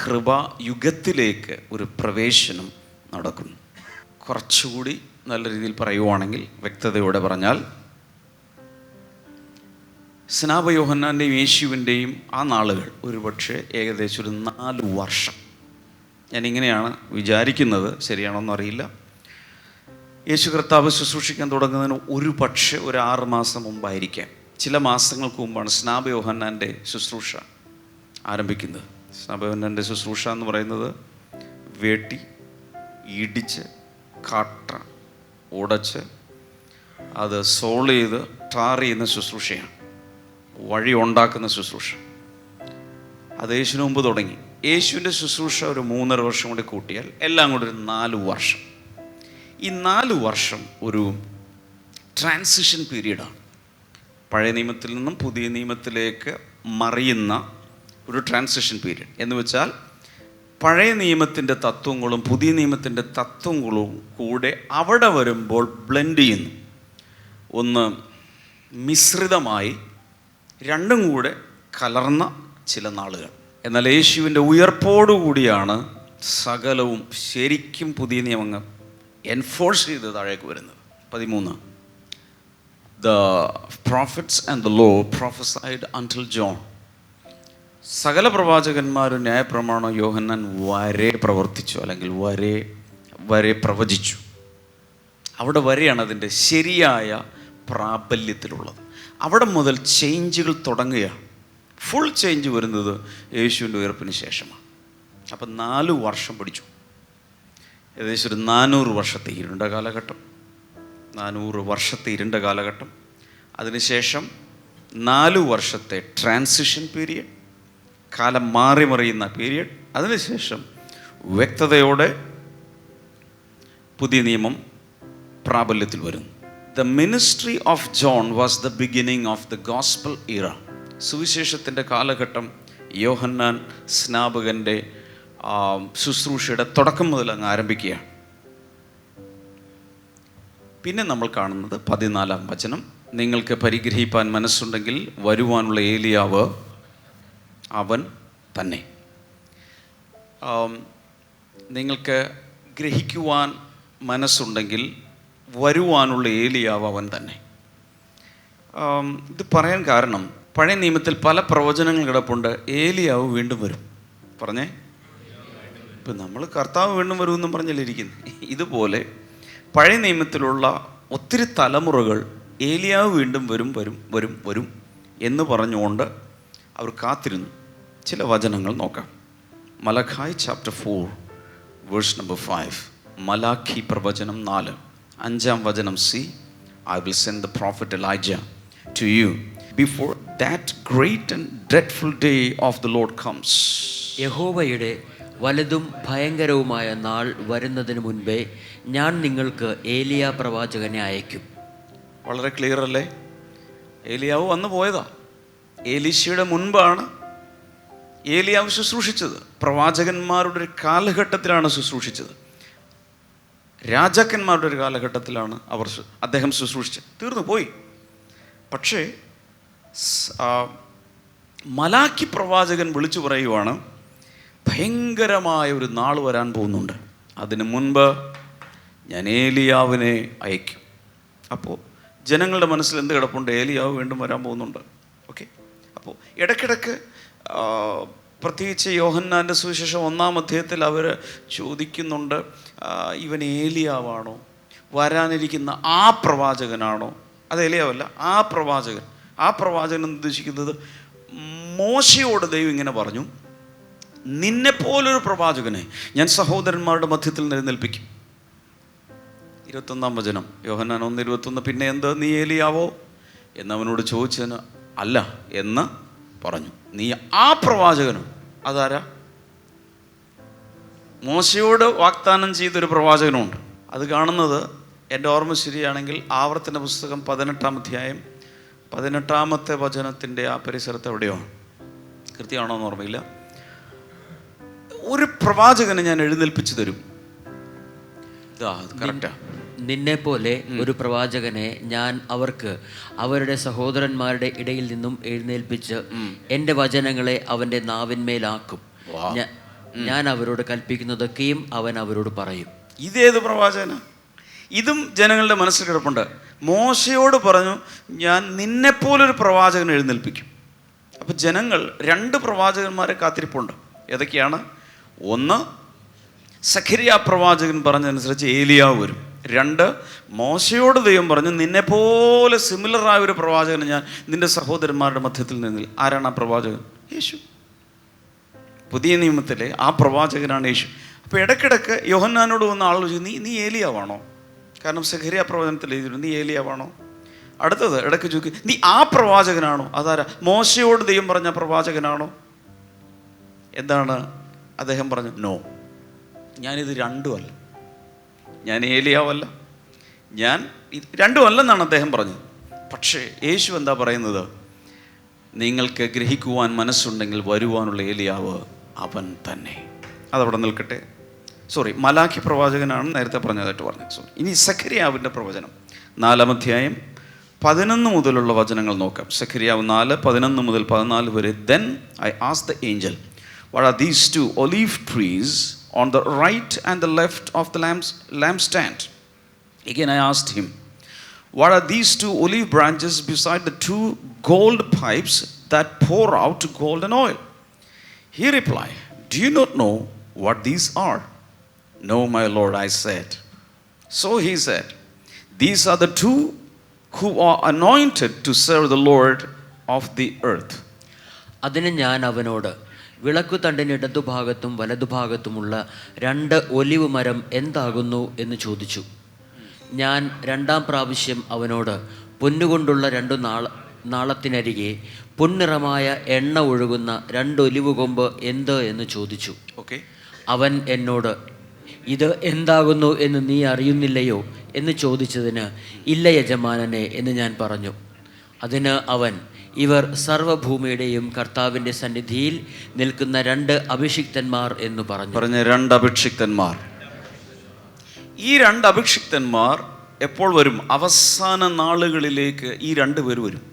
കൃപായുഗത്തിലേക്ക് ഒരു പ്രവേശനം നടക്കുന്നു. കുറച്ചുകൂടി നല്ല രീതിയിൽ പറയുവാണെങ്കിൽ, വ്യക്തതയോടെ പറഞ്ഞാൽ, സ്നാപക യോഹന്നാൻ്റെയും യേശുവിൻ്റെയും ആ നാളുകൾ ഒരുപക്ഷെ ഏകദേശം ഒരു 4 വർഷം. ഞാനിങ്ങനെയാണ് വിചാരിക്കുന്നത്, ശരിയാണോന്നും അറിയില്ല. യേശു കർത്താവ് ശുശ്രൂഷിക്കാൻ തുടങ്ങുന്നതിന് ഒരു പക്ഷേ ഒരു 6 മാസം മുമ്പായിരിക്കാം. ചില മാസങ്ങൾക്ക് മുമ്പാണ് സ്നാപക യോഹന്നാൻ്റെ ശുശ്രൂഷ ആരംഭിക്കുന്നത്. സ്നാപക യോഹന്നാൻ്റെ ശുശ്രൂഷ എന്ന് പറയുന്നത് വെട്ടി, ഇടിച്ച്, കാട്ട ഉടച്ച്, അത് സോൾ ചെയ്ത് ടാർ ചെയ്യുന്ന ശുശ്രൂഷയാണ്, വഴി ഉണ്ടാക്കുന്ന ശുശ്രൂഷ. അത് യേശുവിന് മുമ്പ് തുടങ്ങി. യേശുവിൻ്റെ ശുശ്രൂഷ ഒരു 3.5 വർഷം കൂടി കൂട്ടിയാൽ എല്ലാം കൂടി ഒരു 4 വർഷം. ഈ 4 വർഷം ഒരു ട്രാൻസിഷൻ പീരീഡാണ്. പഴയ നിയമത്തിൽ നിന്നും പുതിയ നിയമത്തിലേക്ക് മറിയുന്ന ഒരു ട്രാൻസിഷൻ പീരീഡ്. എന്ന് വെച്ചാൽ പഴയ നിയമത്തിൻ്റെ തത്വങ്ങളും പുതിയ നിയമത്തിൻ്റെ തത്വങ്ങളും കൂടെ അവിടെ വരുമ്പോൾ ബ്ലെൻഡ് ചെയ്യുന്നു. ഒന്ന് മിശ്രിതമായി രണ്ടും കൂടെ കലർന്ന ചില നാളുകൾ. എന്നാൽ യേശുവിൻ്റെ ഉയർപ്പോടുകൂടിയാണ് സകലവും ശരിക്കും പുതിയ നിയമങ്ങൾ എൻഫോഴ്സ് ചെയ്ത് താഴേക്ക് വരുന്നത്. 13 The prophets and the law prophesied until John. സകല പ്രവാചകന്മാരും ന്യായപ്രമാണം യോഹന്നാൻ വരെ പ്രവർത്തിച്ചു, അല്ലെങ്കിൽ വരെ പ്രവചിച്ചു. അവിടെ വരെയാണ് അതിൻ്റെ ശരിയായ പ്രാബല്യത്തിലുള്ളത്. അവിടെ മുതൽ ചേഞ്ചുകൾ തുടങ്ങുകയാണ്. ഫുൾ ചേഞ്ച് വരുന്നത് യേശുവിൻ്റെ ഉയർപ്പിന് ശേഷമാണ്. അപ്പം 4 വർഷം പിടിച്ചു. ഏകദേശം ഒരു 400 വർഷത്തെ ഇരുണ്ട കാലഘട്ടം, 400 വർഷത്തെ ഇരുണ്ട കാലഘട്ടം. അതിനുശേഷം 4 വർഷത്തെ ട്രാൻസിഷൻ പീരിയഡ്, കാലം മാറി മറിയുന്ന പീരിയഡ്. അതിനുശേഷം വ്യക്തതയോടെ പുതിയ നിയമം പ്രാബല്യത്തിൽ വരുന്നു. The ministry of John was the beginning of the gospel ഇറ. സുവിശേഷത്തിൻ്റെ കാലഘട്ടം യോഹന്നാൻ സ്നാപകൻ്റെ ശുശ്രൂഷയുടെ തുടക്കം മുതൽ അങ്ങ് ആരംഭിക്കുകയാണ്. പിന്നെ നമ്മൾ കാണുന്നത് 14-ാം വചനം, നിങ്ങൾക്ക് പരിഗ്രഹിപ്പാൻ മനസ്സുണ്ടെങ്കിൽ വരുവാനുള്ള ഏലിയാവ് അവൻ തന്നെ. നിങ്ങൾക്ക് ഗ്രഹിക്കുവാൻ മനസ്സുണ്ടെങ്കിൽ വരുവാനുള്ള ഏലിയാവ് അവൻ തന്നെ. ഇത് പറയാൻ കാരണം, പഴയ നിയമത്തിൽ പല പ്രവചനങ്ങൾ കിടപ്പുണ്ട്, ഏലിയാവ് വീണ്ടും വരും. പറഞ്ഞേ, ഇപ്പം നമ്മൾ കർത്താവ് വീണ്ടും വരുമെന്നും പറഞ്ഞല്ലേ ഇരിക്കുന്നത്. ഇതുപോലെ പഴയ നിയമത്തിലുള്ള ഒത്തിരി തലമുറകൾ ഏലിയാവ് വീണ്ടും വരും എന്ന് പറഞ്ഞുകൊണ്ട് അവർ കാത്തിരുന്നു. ചില വചനങ്ങൾ നോക്കാം. മലഖായി ചാപ്റ്റർ 4 വേഴ്സ് നമ്പർ 5. മലാഖി പ്രവചനം 4 5-ാം വചനം C. I will send the prophet Elijah to you before that great and dreadful day of the Lord comes. യഹോവയുടെ വലുതും ഭയങ്കരവുമായ നാൾ വരുന്നതിന് മുൻപേ ഞാൻ നിങ്ങൾക്ക് ഏലിയ പ്രവാചകനെ അയക്കും. വളരെ ക്ലിയർ അല്ലേ? ഏലിയാവ് വന്നു പോയതാ. ഏലീശയുടെ മുൻപാണ് ഏലിയാവ് ശുശ്രൂഷിച്ചത്. പ്രവാചകന്മാരുടെ ഒരു കാലഘട്ടത്തിലാണ് ശുശ്രൂഷിച്ചത്. രാജാക്കന്മാരുടെ ഒരു കാലഘട്ടത്തിലാണ് അദ്ദേഹം ശുശ്രൂഷിച്ചത്. തീർന്നു പോയി. പക്ഷേ മലാക്കി പ്രവാചകൻ വിളിച്ചു പറയുവാണ്, ഭയങ്കരമായ ഒരു നാൾ വരാൻ പോകുന്നുണ്ട്, അതിനു മുൻപ് ഞാൻ ഏലിയാവിനെ അയക്കും. അപ്പോൾ ജനങ്ങളുടെ മനസ്സിൽ എന്ത് കിടപ്പുണ്ട്? ഏലിയാവ് വീണ്ടും വരാൻ പോകുന്നുണ്ട്. ഓക്കെ. അപ്പോൾ ഇടയ്ക്കിടയ്ക്ക് പ്രത്യേകിച്ച് യോഹന്നാൻ്റെ സുവിശേഷം 1-ാം അധ്യായത്തിൽ അവർ ചോദിക്കുന്നുണ്ട്, ഇവൻ ഏലിയാവാണോ, വരാനിരിക്കുന്ന ആ പ്രവാചകനാണോ? അത് ഏലിയാവല്ല, ആ പ്രവാചകൻ ഉദ്ദേശിക്കുന്നത്, മോശയോട് ദൈവം ഇങ്ങനെ പറഞ്ഞു, നിന്നെപ്പോലൊരു പ്രവാചകനെ ഞാൻ സഹോദരന്മാരുടെ മധ്യത്തിൽ എഴുന്നേൽപ്പിക്കും. 21-ാം വചനം യോഹന്നാൻ 1:21. പിന്നെ എന്ത്, നീ ഏലിയാവോ എന്നവനോട് ചോദിച്ചതിന് അല്ല എന്ന് പറഞ്ഞു, നീ ആ പ്രവാചകനും. അതാരാ? മോശയോട് വാഗ്ദാനം ചെയ്തൊരു പ്രവാചകനുണ്ട്. അത് കാണുന്നത് എൻ്റെ ഓർമ്മ ശരിയാണെങ്കിൽ ആവർത്തന പുസ്തകം 18-ാം അധ്യായം 18-ാമത്തെ വചനത്തിൻ്റെ ആ പരിസരത്ത് എവിടെയാണ്, കൃത്യമാണോ എന്ന് ഓർമ്മയില്ല. ഒരു പ്രവാചകനെ ഞാൻ എഴുന്നേൽപ്പിച്ചു തരും. കറക്റ്റാ. നിന്നെ പോലെ ഒരു പ്രവാചകനെ ഞാൻ അവർക്ക് അവരുടെ സഹോദരന്മാരുടെ ഇടയിൽ നിന്നും എഴുന്നേൽപ്പിച്ച് എൻ്റെ വചനങ്ങളെ അവൻ്റെ നാവിന്മേലാക്കും. ഞാൻ അവരോട് കൽപ്പിക്കുന്നതൊക്കെയും അവൻ അവരോട് പറയും. ഇതേത് പ്രവാചകന? ഇതും ജനങ്ങളുടെ മനസ്സിൽ കിടപ്പുണ്ട്. മോശയോട് പറഞ്ഞു, ഞാൻ നിന്നെപ്പോലൊരു പ്രവാചകനെ എഴുന്നേൽപ്പിക്കും. അപ്പം ജനങ്ങൾ 2 പ്രവാചകന്മാരെ കാത്തിരിപ്പുണ്ട്. ഏതൊക്കെയാണ്? ഒന്ന്, സഖരിയ പ്രവാചകൻ പറഞ്ഞതനുസരിച്ച് ഏലിയാവ് വരും. 2, മോശയോട് ദൈവം പറഞ്ഞു, നിന്നെപ്പോലെ സിമിലറായ ഒരു പ്രവാചകനെ ഞാൻ നിന്റെ സഹോദരന്മാരുടെ മധ്യത്തിൽ നിന്നിൽ. ആരാണ് ആ പ്രവാചകൻ? യേശു. പുതിയ നിയമത്തിലെ ആ പ്രവാചകനാണ് യേശു. അപ്പോൾ ഇടയ്ക്കിടയ്ക്ക് യോഹന്നാനോട് വന്ന ആളുകൾ ചോദിച്ചു, നീ ഏലിയാവാണോ? കാരണം സഖരിയ പ്രവചനത്തിൽ എഴുതിയിരുന്നു, നീ ഏലിയാവാണോ? അടുത്തത് ഇടയ്ക്ക് ചോദിക്കും, നീ ആ പ്രവാചകനാണോ? അതാരാ? മോശയോട് ദൈവം പറഞ്ഞ പ്രവാചകനാണോ? എന്താണ് അദ്ദേഹം പറഞ്ഞു? നോ, ഞാനിത് രണ്ടുമല്ല. ഞാൻ ഏലിയാവല്ല, ഞാൻ രണ്ടുമല്ലെന്നാണ് അദ്ദേഹം പറഞ്ഞത്. പക്ഷേ യേശു എന്താ പറയുന്നത്? നിങ്ങൾക്ക് ഗ്രഹിക്കുവാൻ മനസ്സുണ്ടെങ്കിൽ വരുവാനുള്ള ഏലിയാവ് അവൻ തന്നെ. അതവിടെ നിൽക്കട്ടെ. മലാഖി പ്രവാചകനാണ് നേരത്തെ പറഞ്ഞതായിട്ട് പറഞ്ഞത്. ഇനി സഖരിയാവിൻ്റെ പ്രവചനം 4-ാം അധ്യായം 11 മുതലുള്ള വചനങ്ങൾ നോക്കാം. സഖരിയാവ് 4:11 മുതൽ 14 വരെ. Then I asked the angel, what are these 2 olive trees on the right and the left of the lampstand? Again I asked him, what are these 2 olive branches beside the 2 gold pipes that pour out golden oil? He replied, do you not know what these are? No, my Lord, I said. So he said, these are the 2 who are anointed to serve the Lord of the earth. അതിന് ഞാൻ അവനോട്, വിളക്കുതണ്ടിന് ഇടതുഭാഗത്തും വലതുഭാഗത്തുമുള്ള 2 olive മരം എന്താകുന്നു എന്ന് ചോദിച്ചു. ഞാൻ 2-ാം പ്രാവശ്യം അവനോട്, പൊന്നുകൊണ്ടുള്ള 2 നാളത്തിനരികെ പൊന്നിറമായ എണ്ണ ഒഴുകുന്ന 2 ഒലിവ് കൊമ്പ് എന്ത് എന്ന് ചോദിച്ചു. അവൻ എന്നോട്, ഇത് എന്താകുന്നു എന്ന് നീ അറിയുന്നില്ലയോ എന്ന് ചോദിച്ചതിന്, ഇല്ല യജമാനനെ എന്ന് ഞാൻ പറഞ്ഞു. അതിന് അവൻ, ഇവർ സർവ്വഭൂമിയുടെയും കർത്താവിൻ്റെ സന്നിധിയിൽ നിൽക്കുന്ന 2 അഭിഷിക്തന്മാർ എന്ന് പറഞ്ഞു. 2 അഭിഷിക്തന്മാർ. ഈ 2 അഭിഷിക്തന്മാർ എപ്പോൾ വരും? അവസാന നാളുകളിലേക്ക് ഈ 2 പേർ വരും.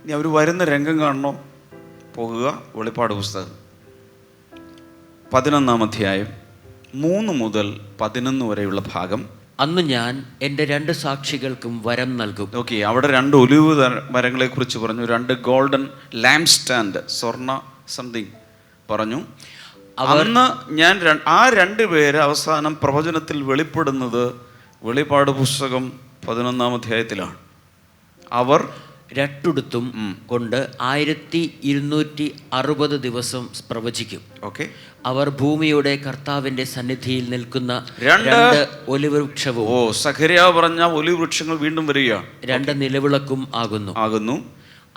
ഇനി അവർ വരുന്ന രംഗം കാണണോ? പോകുക വെളിപ്പാട് പുസ്തകം 11-ാം അധ്യായം 3 മുതൽ 11 വരെയുള്ള ഭാഗം. അന്ന് ഞാൻ എൻ്റെ 2 സാക്ഷികൾക്കും വരം നൽകും. അവിടെ 2 ഒലിവ് മരങ്ങളെ കുറിച്ച് പറഞ്ഞു. 2 ഗോൾഡൻ ലാംപ് സ്റ്റാൻഡ്, സ്വർണ്ണ സംതിങ് പറഞ്ഞു. അന്ന് ഞാൻ ആ 2 പേര് അവസാനം പ്രവചനത്തിൽ വെളിപ്പെടുന്നത് വെളിപ്പാട് പുസ്തകം 11-ാം അധ്യായത്തിലാണ്. അവർ രട്ടുടുത്തും കൊണ്ട് 1260 ദിവസം പ്രവചിക്കും. അവർ ഭൂമിയുടെ കർത്താവിന്റെ സന്നിധിയിൽ നിൽക്കുന്ന 2 ഒലിവ് വൃക്ഷവും. സഖരിയാവ് പറഞ്ഞ ഒലിവ് വൃക്ഷങ്ങൾ വീണ്ടും വരികയാണ്. 2 നിലവിളക്കും ആകുന്നു.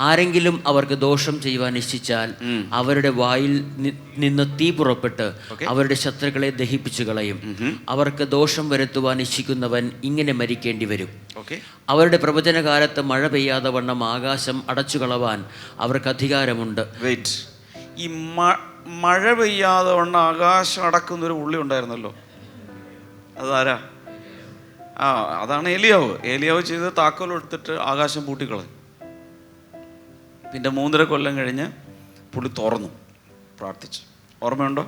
ആരെങ്കിലും അവർക്ക് ദോഷം ചെയ്യുവാൻ ഇച്ഛിച്ചാൽ അവരുടെ വായിൽ നിന്ന് തീ പുറപ്പെട്ട് അവരുടെ ശത്രുക്കളെ ദഹിപ്പിച്ചു കളയും. അവർക്ക് ദോഷം വരുത്തുവാൻ ഇച്ഛിക്കുന്നവൻ ഇങ്ങനെ മരിക്കേണ്ടി വരും. അവരുടെ പ്രവചനകാലത്ത് മഴ പെയ്യാതെ വണ്ണം ആകാശം അടച്ചു കളവാൻ അവർക്ക് അധികാരമുണ്ട്. ഈ മഴ പെയ്യാതെ വണ്ണം ആകാശം അടക്കുന്നൊരു പുള്ളി ഉണ്ടായിരുന്നല്ലോ, അതാരാ? അതാണ് ഏലിയാവ്. ഏലിയാവ് ചെയ്ത് താക്കോൽ എടുത്തിട്ട് ആകാശം പൂട്ടിക്കളഞ്ഞു. പിന്നെ 3.5 കൊല്ലം കഴിഞ്ഞ് പുള്ളി തുറന്നു, പ്രാർത്ഥിച്ചു. ഓർമ്മയുണ്ടോ?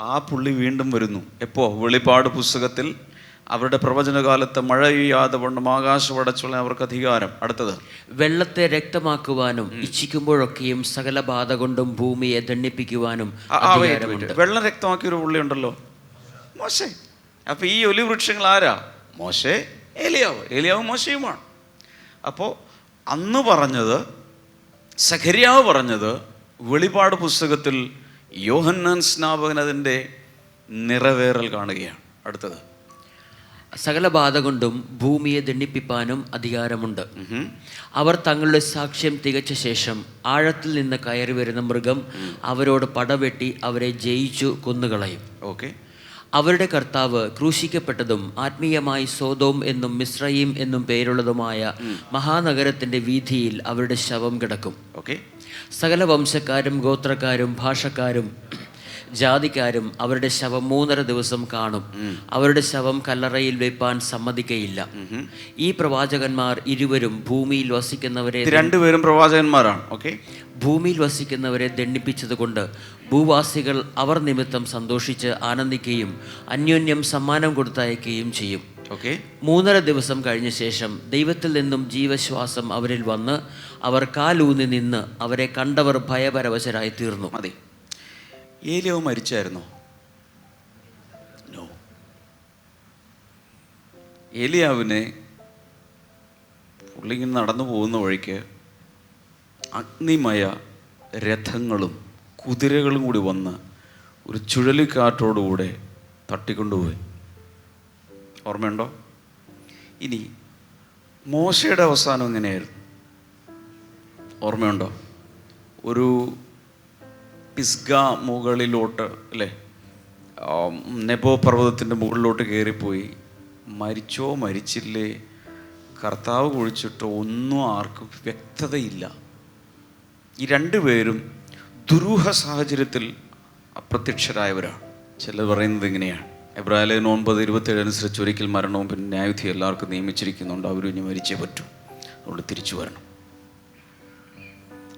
ആ പുള്ളി വീണ്ടും വരുന്നു. എപ്പോ? വെളിപ്പാട് പുസ്തകത്തിൽ അവരുടെ പ്രവചനകാലത്ത് മഴ പെയ്യാതെ വണ്ണം ആകാശം അടച്ചുള്ള അവർക്ക് അധികാരം. അടുത്തത്, വെള്ളത്തെ രക്തമാക്കുവാനും ഇച്ഛിക്കുമ്പോഴൊക്കെയും സകല ബാധ കൊണ്ടും ഭൂമിയെ ദണ്ഡിപ്പിക്കുവാനും അധികാരമുണ്ട്. വെള്ളം രക്തമാക്കിയ ഒരു പുള്ളി ഉണ്ടല്ലോ, മോശെ. അപ്പൊ ഈ ഒലിവ് വൃക്ഷങ്ങൾ ആരാ? മോശെ, ഏലിയാവ് മോശയുമാണ്. അപ്പോൾ അന്ന് പറഞ്ഞത്, സഖരിയാവ് പറഞ്ഞത് വെളിപ്പാട് പുസ്തകത്തിൽ യോഹന്നാൻ സ്നാപകൻ അതിൻ്റെ നിറവേറൽ കാണുകയാണ്. അടുത്തത്, സകല ബാധ കൊണ്ടും ഭൂമിയെ ദണ്ഡിപ്പിപ്പാനും അധികാരമുണ്ട്. അവർ തങ്ങളുടെ സാക്ഷ്യം തികച്ച ശേഷം ആഴത്തിൽ നിന്ന് കയറി വരുന്ന മൃഗം അവരോട് പടവെട്ടി അവരെ ജയിച്ചു കൊന്നുകളയും. ഓക്കെ. അവരുടെ കർത്താവ് ക്രൂശിക്കപ്പെട്ടതും ആത്മീയമായി സോദോം എന്നും മിസ്രയീം എന്നും പേരുള്ളതുമായ മഹാനഗരത്തിൻ്റെ വീഥിയിൽ അവരുടെ ശവം കിടക്കും. ഓക്കെ. സകല വംശക്കാരും ഗോത്രക്കാരും ഭാഷക്കാരും ജാതിക്കാരും അവരുടെ ശവം 3.5 ദിവസം കാണും. അവരുടെ ശവം കല്ലറയിൽ വെപ്പാൻ സമ്മതിക്കയില്ല. ഈ പ്രവാചകന്മാർ ഇരുവരും ഭൂമിയിൽ വസിക്കുന്നവരെ, രണ്ടുപേരും പ്രവാചകന്മാരാണ്. ഓക്കെ. ഭൂമിയിൽ വസിക്കുന്നവരെ ദണ്ഡിപ്പിച്ചത് കൊണ്ട് ഭൂവാസികൾ അവർ നിമിത്തം സന്തോഷിച്ച് ആനന്ദിക്കുകയും അന്യോന്യം സമ്മാനം കൊടുത്തയക്കുകയും ചെയ്യും. ഓക്കെ. 3.5 ദിവസം കഴിഞ്ഞ ശേഷം ദൈവത്തിൽ നിന്നും ജീവശ്വാസം അവരിൽ വന്ന് അവർ കാലൂന്നി നിന്ന് അവരെ കണ്ടവർ ഭയപരവശരായി തീർന്നു. മതി. ഏലിയാവ് മരിച്ചായിരുന്നോ? നോ. ഏലിയാവിനെ പുള്ളിങ്ങനെ നടന്നു പോകുന്ന വഴിക്ക് അഗ്നിമയ രഥങ്ങളും കുതിരകളും കൂടി വന്ന് ഒരു ചുഴലിക്കാറ്റോടുകൂടെ തട്ടിക്കൊണ്ടുപോയി. ഓർമ്മയുണ്ടോ? ഇനി മോശയുടെ അവസാനം എങ്ങനെയായിരുന്നു? ഓർമ്മയുണ്ടോ? ഒരു പിസ്ഗ മുകളിലോട്ട്, അല്ലേ, നെബോ പർവ്വതത്തിൻ്റെ മുകളിലോട്ട് കയറിപ്പോയി. മരിച്ചോ മരിച്ചില്ലേ, കർത്താവ് കുഴിച്ചിട്ടോ ഒന്നും ആർക്കും വ്യക്തതയില്ല. ഈ രണ്ടുപേരും ദുരൂഹ സാഹചര്യത്തിൽ അപ്രത്യക്ഷരായവരാണ്. ചിലർ പറയുന്നത് ഇങ്ങനെയാണ്, എബ്രായലേഖനം 9:27 അനുസരിച്ച് ഒരിക്കൽ മരണവും പിന്നെ ന്യായവിധി എല്ലാവർക്കും നിയമിച്ചിരിക്കുന്നുണ്ട്. അവരും ഇനി മരിച്ചേ പറ്റൂ, അതുകൊണ്ട് തിരിച്ചു വരണം.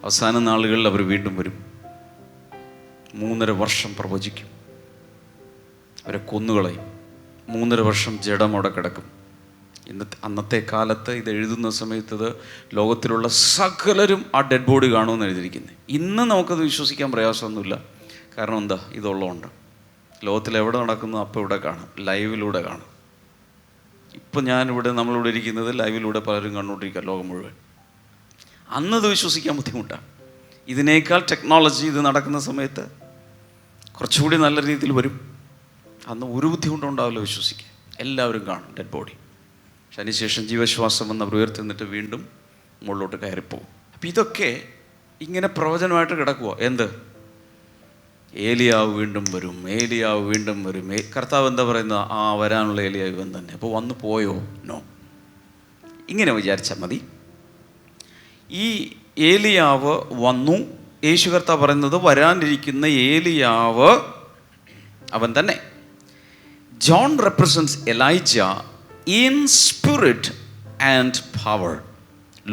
അവസാന നാളുകളിൽ അവർ വീണ്ടും വരും. 3.5 വർഷം പ്രവചിക്കും, അവരെ കൊന്നുകളയും. 3.5 വർഷം ജഡം അവിടെ കിടക്കും. അന്നത്തെ കാലത്ത് ഇത് എഴുതുന്ന സമയത്ത് ഇത് ലോകത്തിലുള്ള സകലരും ആ ഡെഡ് ബോഡി കാണുമെന്ന് എഴുതിയിരിക്കുന്നത്. ഇന്ന് നമുക്കത് വിശ്വസിക്കാൻ പ്രയാസമൊന്നുമില്ല. കാരണം എന്താ? ഇതുള്ളതുകൊണ്ട്. ലോകത്തിൽ എവിടെ നടക്കുന്നു അപ്പോൾ ഇവിടെ കാണാം, ലൈവിലൂടെ കാണാം. ഇപ്പം നമ്മളിവിടെ ഇരിക്കുന്നത് ലൈവിലൂടെ പലരും കണ്ടുകൊണ്ടിരിക്കുക, ലോകം മുഴുവൻ. അന്നത് വിശ്വസിക്കാൻ ബുദ്ധിമുട്ടാണ്. ഇതിനേക്കാൾ ടെക്നോളജി ഇത് നടക്കുന്ന സമയത്ത് കുറച്ചുകൂടി നല്ല രീതിയിൽ വരും. അന്ന് ഒരു ബുദ്ധിമുട്ടുണ്ടാവില്ല വിശ്വസിക്കാൻ. എല്ലാവരും കാണും ഡെഡ് ബോഡി. പക്ഷെ അതിനുശേഷം ജീവശ്വാസം വന്ന് അവർ ഉയർത്തിന്നിട്ട് വീണ്ടും മുകളിലോട്ട് കയറിപ്പോകും. അപ്പം ഇതൊക്കെ ഇങ്ങനെ പ്രവചനമായിട്ട് കിടക്കുക. എന്ത്? ഏലിയാവ് വീണ്ടും വരും, ഏലിയാവ് വീണ്ടും വരും. കർത്താവ് എന്താ പറയുന്നത്? ആ വരാനുള്ള ഏലിയാവ് ഇവൻ തന്നെ. അപ്പോൾ വന്നു പോയോ? നോ. ഇങ്ങനെ വിചാരിച്ചാൽ മതി. ഈ ഏലിയാവ് വന്നു. യേശു കർത്താവ് പറയുന്നത് വരാനിരിക്കുന്ന ഏലിയാവ് അവൻ തന്നെ. John represents Elijah in spirit and power.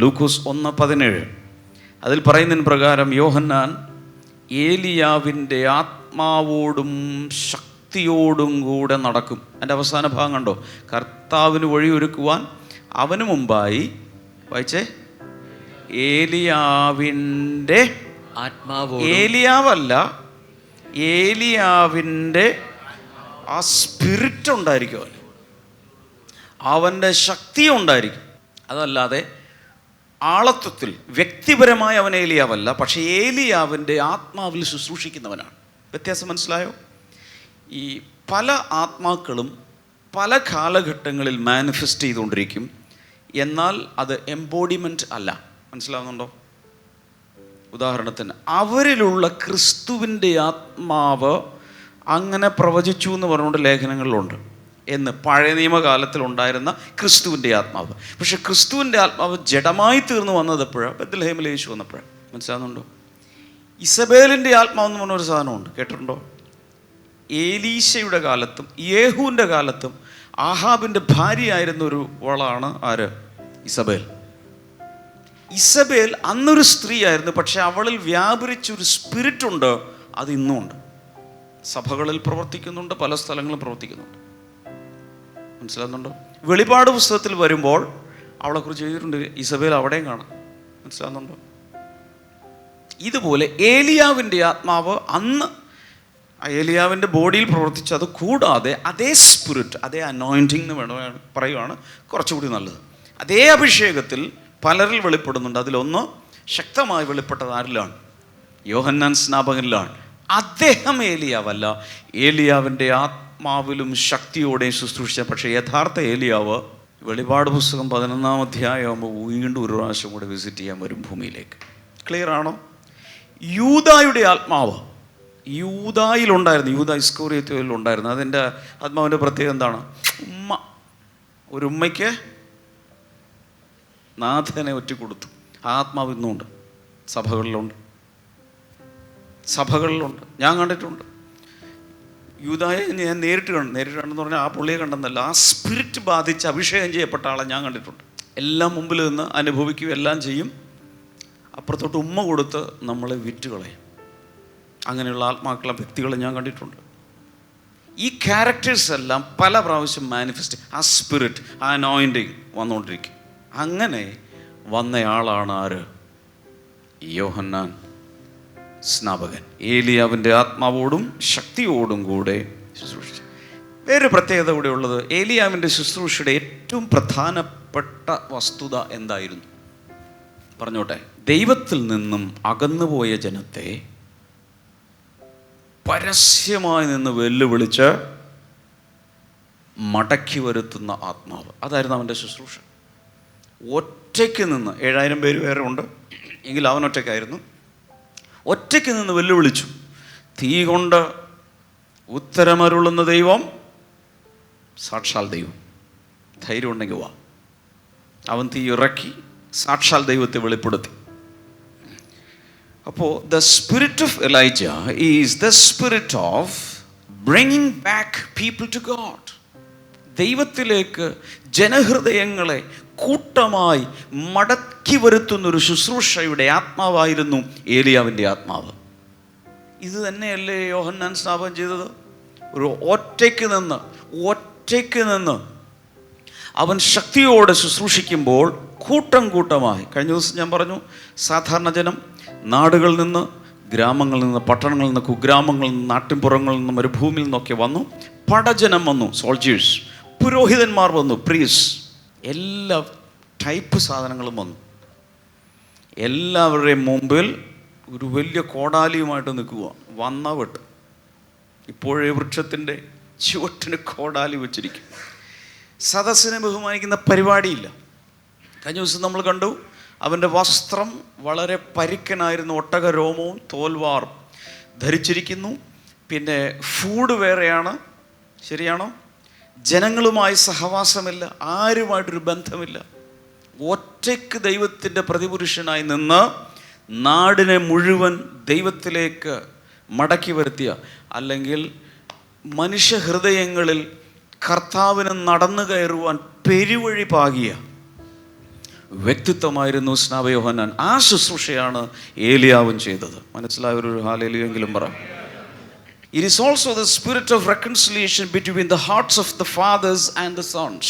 ലൂക്കോസ് 1:17 അതിൽ പറയുന്നതിന് പ്രകാരം യോഹന്നാൻ ഏലിയാവിൻ്റെ ആത്മാവോടും ശക്തിയോടും കൂടെ നടക്കും. അതിൻ്റെ അവസാന ഭാഗം കണ്ടോ? കർത്താവിന് വഴിയൊരുക്കുവാൻ അവന് മുമ്പായി, വായിച്ചേ, ഏലിയാവിൻ്റെ ആത്മാവോ, ഏലിയാവല്ല, ഏലിയാവിൻ്റെ ആ സ്പിരിറ്റ് ഉണ്ടായിരിക്കും, അവൻ്റെ ശക്തി ഉണ്ടായിരിക്കും. അതല്ലാതെ ആളത്വത്തിൽ വ്യക്തിപരമായി അവൻ ഏലിയാവല്ല, പക്ഷേ ഏലിയാവിൻ്റെ ആത്മാവിൽ ശുശ്രൂഷിക്കുന്നവനാണ്. വ്യത്യാസം മനസ്സിലായോ? ഈ പല ആത്മാക്കളും പല കാലഘട്ടങ്ങളിൽ മാനിഫെസ്റ്റ് ചെയ്തുകൊണ്ടിരിക്കും, എന്നാൽ അത് എംബോഡിമെൻറ്റ് അല്ല. മനസ്സിലാവുന്നുണ്ടോ? ഉദാഹരണത്തിന് അവരിലുള്ള ക്രിസ്തുവിൻ്റെ ആത്മാവ് അങ്ങനെ പ്രവചിച്ചു എന്ന് പറഞ്ഞുകൊണ്ട് ലേഖനങ്ങളിലുണ്ട് എന്ന് പഴയ നിയമകാലത്തിലുണ്ടായിരുന്ന ക്രിസ്തുവിൻ്റെ ആത്മാവ്. പക്ഷെ ക്രിസ്തുവിൻ്റെ ആത്മാവ് ജഡമായി തീർന്നു വന്നത് എപ്പോഴാണ്? ബെത്ലഹേമിൽ യേശു വന്നപ്പോഴാണ്. മനസ്സിലാകുന്നുണ്ടോ? ഇസബേലിൻ്റെ ആത്മാവെന്ന് പറഞ്ഞൊരു സാധനമുണ്ട്, കേട്ടിട്ടുണ്ടോ? ഏലീശയുടെ കാലത്തും യേഹൂവിൻ്റെ കാലത്തും ആഹാബിൻ്റെ ഭാര്യയായിരുന്ന ഒരു വളാണ് ആര്? ഇസബേൽ. ഇസബേൽ അന്നൊരു സ്ത്രീയായിരുന്നു, പക്ഷെ അവളിൽ വ്യാപരിച്ചൊരു സ്പിരിറ്റ് ഉണ്ട്. അത് ഇന്നും ഉണ്ട്. സഭകളിൽ പ്രവർത്തിക്കുന്നുണ്ട്, പല സ്ഥലങ്ങളും പ്രവർത്തിക്കുന്നുണ്ട്. മനസ്സിലാകുന്നുണ്ടോ? വെളിപാട് പുസ്തകത്തിൽ വരുമ്പോൾ അവളെക്കുറിച്ച് എഴുതിയിട്ടുണ്ട്. ഇസബേൽ അവിടെയും കാണാം. മനസ്സിലാകുന്നുണ്ടോ? ഇതുപോലെ ഏലിയാവിൻ്റെ ആത്മാവ് അന്ന് ഏലിയാവിൻ്റെ ബോഡിയിൽ പ്രവർത്തിച്ചു. അത് കൂടാതെ അതേ സ്പിരിറ്റ്, അതേ അനോയിൻറ്റിംഗ് എന്ന് വേണം പറയുകയാണ് കുറച്ചുകൂടി നല്ലത്. അതേ അഭിഷേകത്തിൽ പലരിൽ വെളിപ്പെടുന്നുണ്ട്. അതിലൊന്ന് ശക്തമായി വെളിപ്പെട്ടത് ആരിലാണ്? യോഹന്നാൻ സ്നാപകനിലാണ്. അദ്ദേഹം ഏലിയാവല്ല, ഏലിയാവിൻ്റെ ആത്മാവ് ആത്മാവിലും ശക്തിയോടെയും ശുശ്രൂഷിച്ച. പക്ഷേ യഥാർത്ഥ ഏലിയാവ് വെളിപാട് പുസ്തകം 11-ാം അധ്യായമാകുമ്പോൾ വീണ്ടും ഒരു പ്രാവശ്യം കൂടെ വിസിറ്റ് ചെയ്യാൻ വരും ഭൂമിയിലേക്ക്. ക്ലിയർ ആണോ? യൂദായുടെ ആത്മാവ് യൂദായിലുണ്ടായിരുന്നു, യൂദാ ഇസ്കറിയോത്തിലുണ്ടായിരുന്നു. അതിൻ്റെ ആത്മാവിൻ്റെ പ്രത്യേകത എന്താണ്? ഒരു ഉമ്മയ്ക്ക് നാഥനെ ഒറ്റിക്കൊടുത്തു. ആത്മാവ് ഇന്നുമുണ്ട്, സഭകളിലുണ്ട്. ഞാൻ കണ്ടിട്ടുണ്ട്. യൂദായെ ഞാൻ നേരിട്ട് കണ്ടെന്ന് പറഞ്ഞാൽ ആ പുള്ളിയെ കണ്ടെന്നല്ല, ആ സ്പിരിറ്റ് ബാധിച്ച് അഭിഷേകം ചെയ്യപ്പെട്ട ആളെ ഞാൻ കണ്ടിട്ടുണ്ട്. എല്ലാം മുമ്പിൽ നിന്ന് അനുഭവിക്കുകയും എല്ലാം ചെയ്യും, അപ്പുറത്തോട്ട് ഉമ്മ കൊടുത്ത് നമ്മളെ വിറ്റുകളയും. അങ്ങനെയുള്ള ആത്മാക്കളെ വ്യക്തികളെ ഞാൻ കണ്ടിട്ടുണ്ട്. ഈ ക്യാരക്ടേഴ്സ് എല്ലാം പല പ്രാവശ്യം മാനിഫെസ്റ്റ്, ആ സ്പിരിറ്റ്, ആ അനോയിൻറ്റിങ് വന്നുകൊണ്ടിരിക്കും. അങ്ങനെ വന്നയാളാണ് ആര്? യോഹന്നാൻ സ്നാപകൻ. ഏലിയാവിൻ്റെ ആത്മാവോടും ശക്തിയോടും കൂടെ ശുശ്രൂഷിച്ചു. വേറൊരു പ്രത്യേകത കൂടെ ഉള്ളത്, ഏലിയാവിൻ്റെ ശുശ്രൂഷയുടെ ഏറ്റവും പ്രധാനപ്പെട്ട വസ്തുത എന്തായിരുന്നു? പറഞ്ഞോട്ടെ. ദൈവത്തിൽ നിന്നും അകന്നുപോയ ജനത്തെ പരസ്യമായി നിന്ന് വെല്ലുവിളിച്ച് മടക്കി വരുത്തുന്ന ആത്മാവ്. അതായിരുന്നു അവൻ്റെ ശുശ്രൂഷ. ഒറ്റയ്ക്ക് നിന്ന്, 7000 പേര് വേറെ ഉണ്ട് എങ്കിൽ അവൻ ഒറ്റയ്ക്കായിരുന്നു. ഒറ്റയ്ക്ക് നിന്ന് വെല്ലുവിളിച്ചു. തീ കൊണ്ട് ഉത്തരമരുളുന്ന ദൈവം സാക്ഷാൽ ദൈവം. ധൈര്യം ഉണ്ടെങ്കിൽ വാ. അവൻ തീ ഇറക്കി സാക്ഷാൽ ദൈവത്തെ വെളിപ്പെടുത്തി. അപ്പോൾ the spirit of Elijah is the spirit of bringing back people to God. ദൈവത്തിലേക്ക് ജനഹൃദയങ്ങളെ കൂട്ടമായി മടക്കി വരുത്തുന്നൊരു ശുശ്രൂഷയുടെ ആത്മാവായിരുന്നു ഏലിയാവിൻ്റെ ആത്മാവ്. ഇത് തന്നെയല്ലേ യോഹന്നാൻ സ്നാപകം ചെയ്തത്? ഒരു ഒറ്റയ്ക്ക് നിന്ന് അവൻ ശക്തിയോടെ ശുശ്രൂഷിക്കുമ്പോൾ കൂട്ടം കൂട്ടമായി. കഴിഞ്ഞ ദിവസം ഞാൻ പറഞ്ഞു, സാധാരണ ജനം നാടുകളിൽ നിന്ന്, ഗ്രാമങ്ങളിൽ നിന്ന്, പട്ടണങ്ങളിൽ നിന്ന്, കുഗ്രാമങ്ങളിൽ നിന്ന്, നാട്ടിൻപുറങ്ങളിൽ നിന്ന്, മരുഭൂമിയിൽ നിന്നൊക്കെ വന്നു. പടജനം വന്നു, സോൾജേഴ്സ്. പുരോഹിതന്മാർ വന്നു, പ്രീസ്. എല്ലാ ടൈപ്പ് സാധനങ്ങളും വന്നു. എല്ലാവരുടെയും മുമ്പിൽ ഒരു വലിയ കോടാലിയുമായിട്ട് നിൽക്കുക. വന്ന വെട്ട്. ഇപ്പോഴേ വൃക്ഷത്തിൻ്റെ ചുവട്ടിന് കോടാലി വെച്ചിരിക്കും. സദസ്സിനെ ബഹുമാനിക്കുന്ന പരിപാടിയില്ല. കഴിഞ്ഞ ദിവസം നമ്മൾ കണ്ടു, അവൻ്റെ വസ്ത്രം വളരെ പരുക്കനായിരുന്നു. ഒട്ടക രോമവും തോൽവാറും ധരിച്ചിരിക്കുന്നു. പിന്നെ ഫുഡ് വേറെയാണ്. ശരിയാണോ? ജനങ്ങളുമായി സഹവാസമില്ല, ആരുമായിട്ടൊരു ബന്ധമില്ല. ഒറ്റയ്ക്ക് ദൈവത്തിൻ്റെ പ്രതിപുരുഷനായി നിന്ന് നാടിനെ മുഴുവൻ ദൈവത്തിലേക്ക് മടക്കി വരുത്തിയ, അല്ലെങ്കിൽ മനുഷ്യഹൃദയങ്ങളിൽ കർത്താവിന് നടന്നു കയറുവാൻ പെരുവഴി പാകിയ വ്യക്തിത്വമായിരുന്നു സ്നാപക യോഹന്നാൻ. ആ ശുശ്രൂഷയാണ് ഏലിയാവും ചെയ്തത്. മനസ്സിലായൊരു ഹല്ലേലൂയെങ്കിലും പറ. It is also the spirit of reconciliation between the hearts of the fathers and the sons.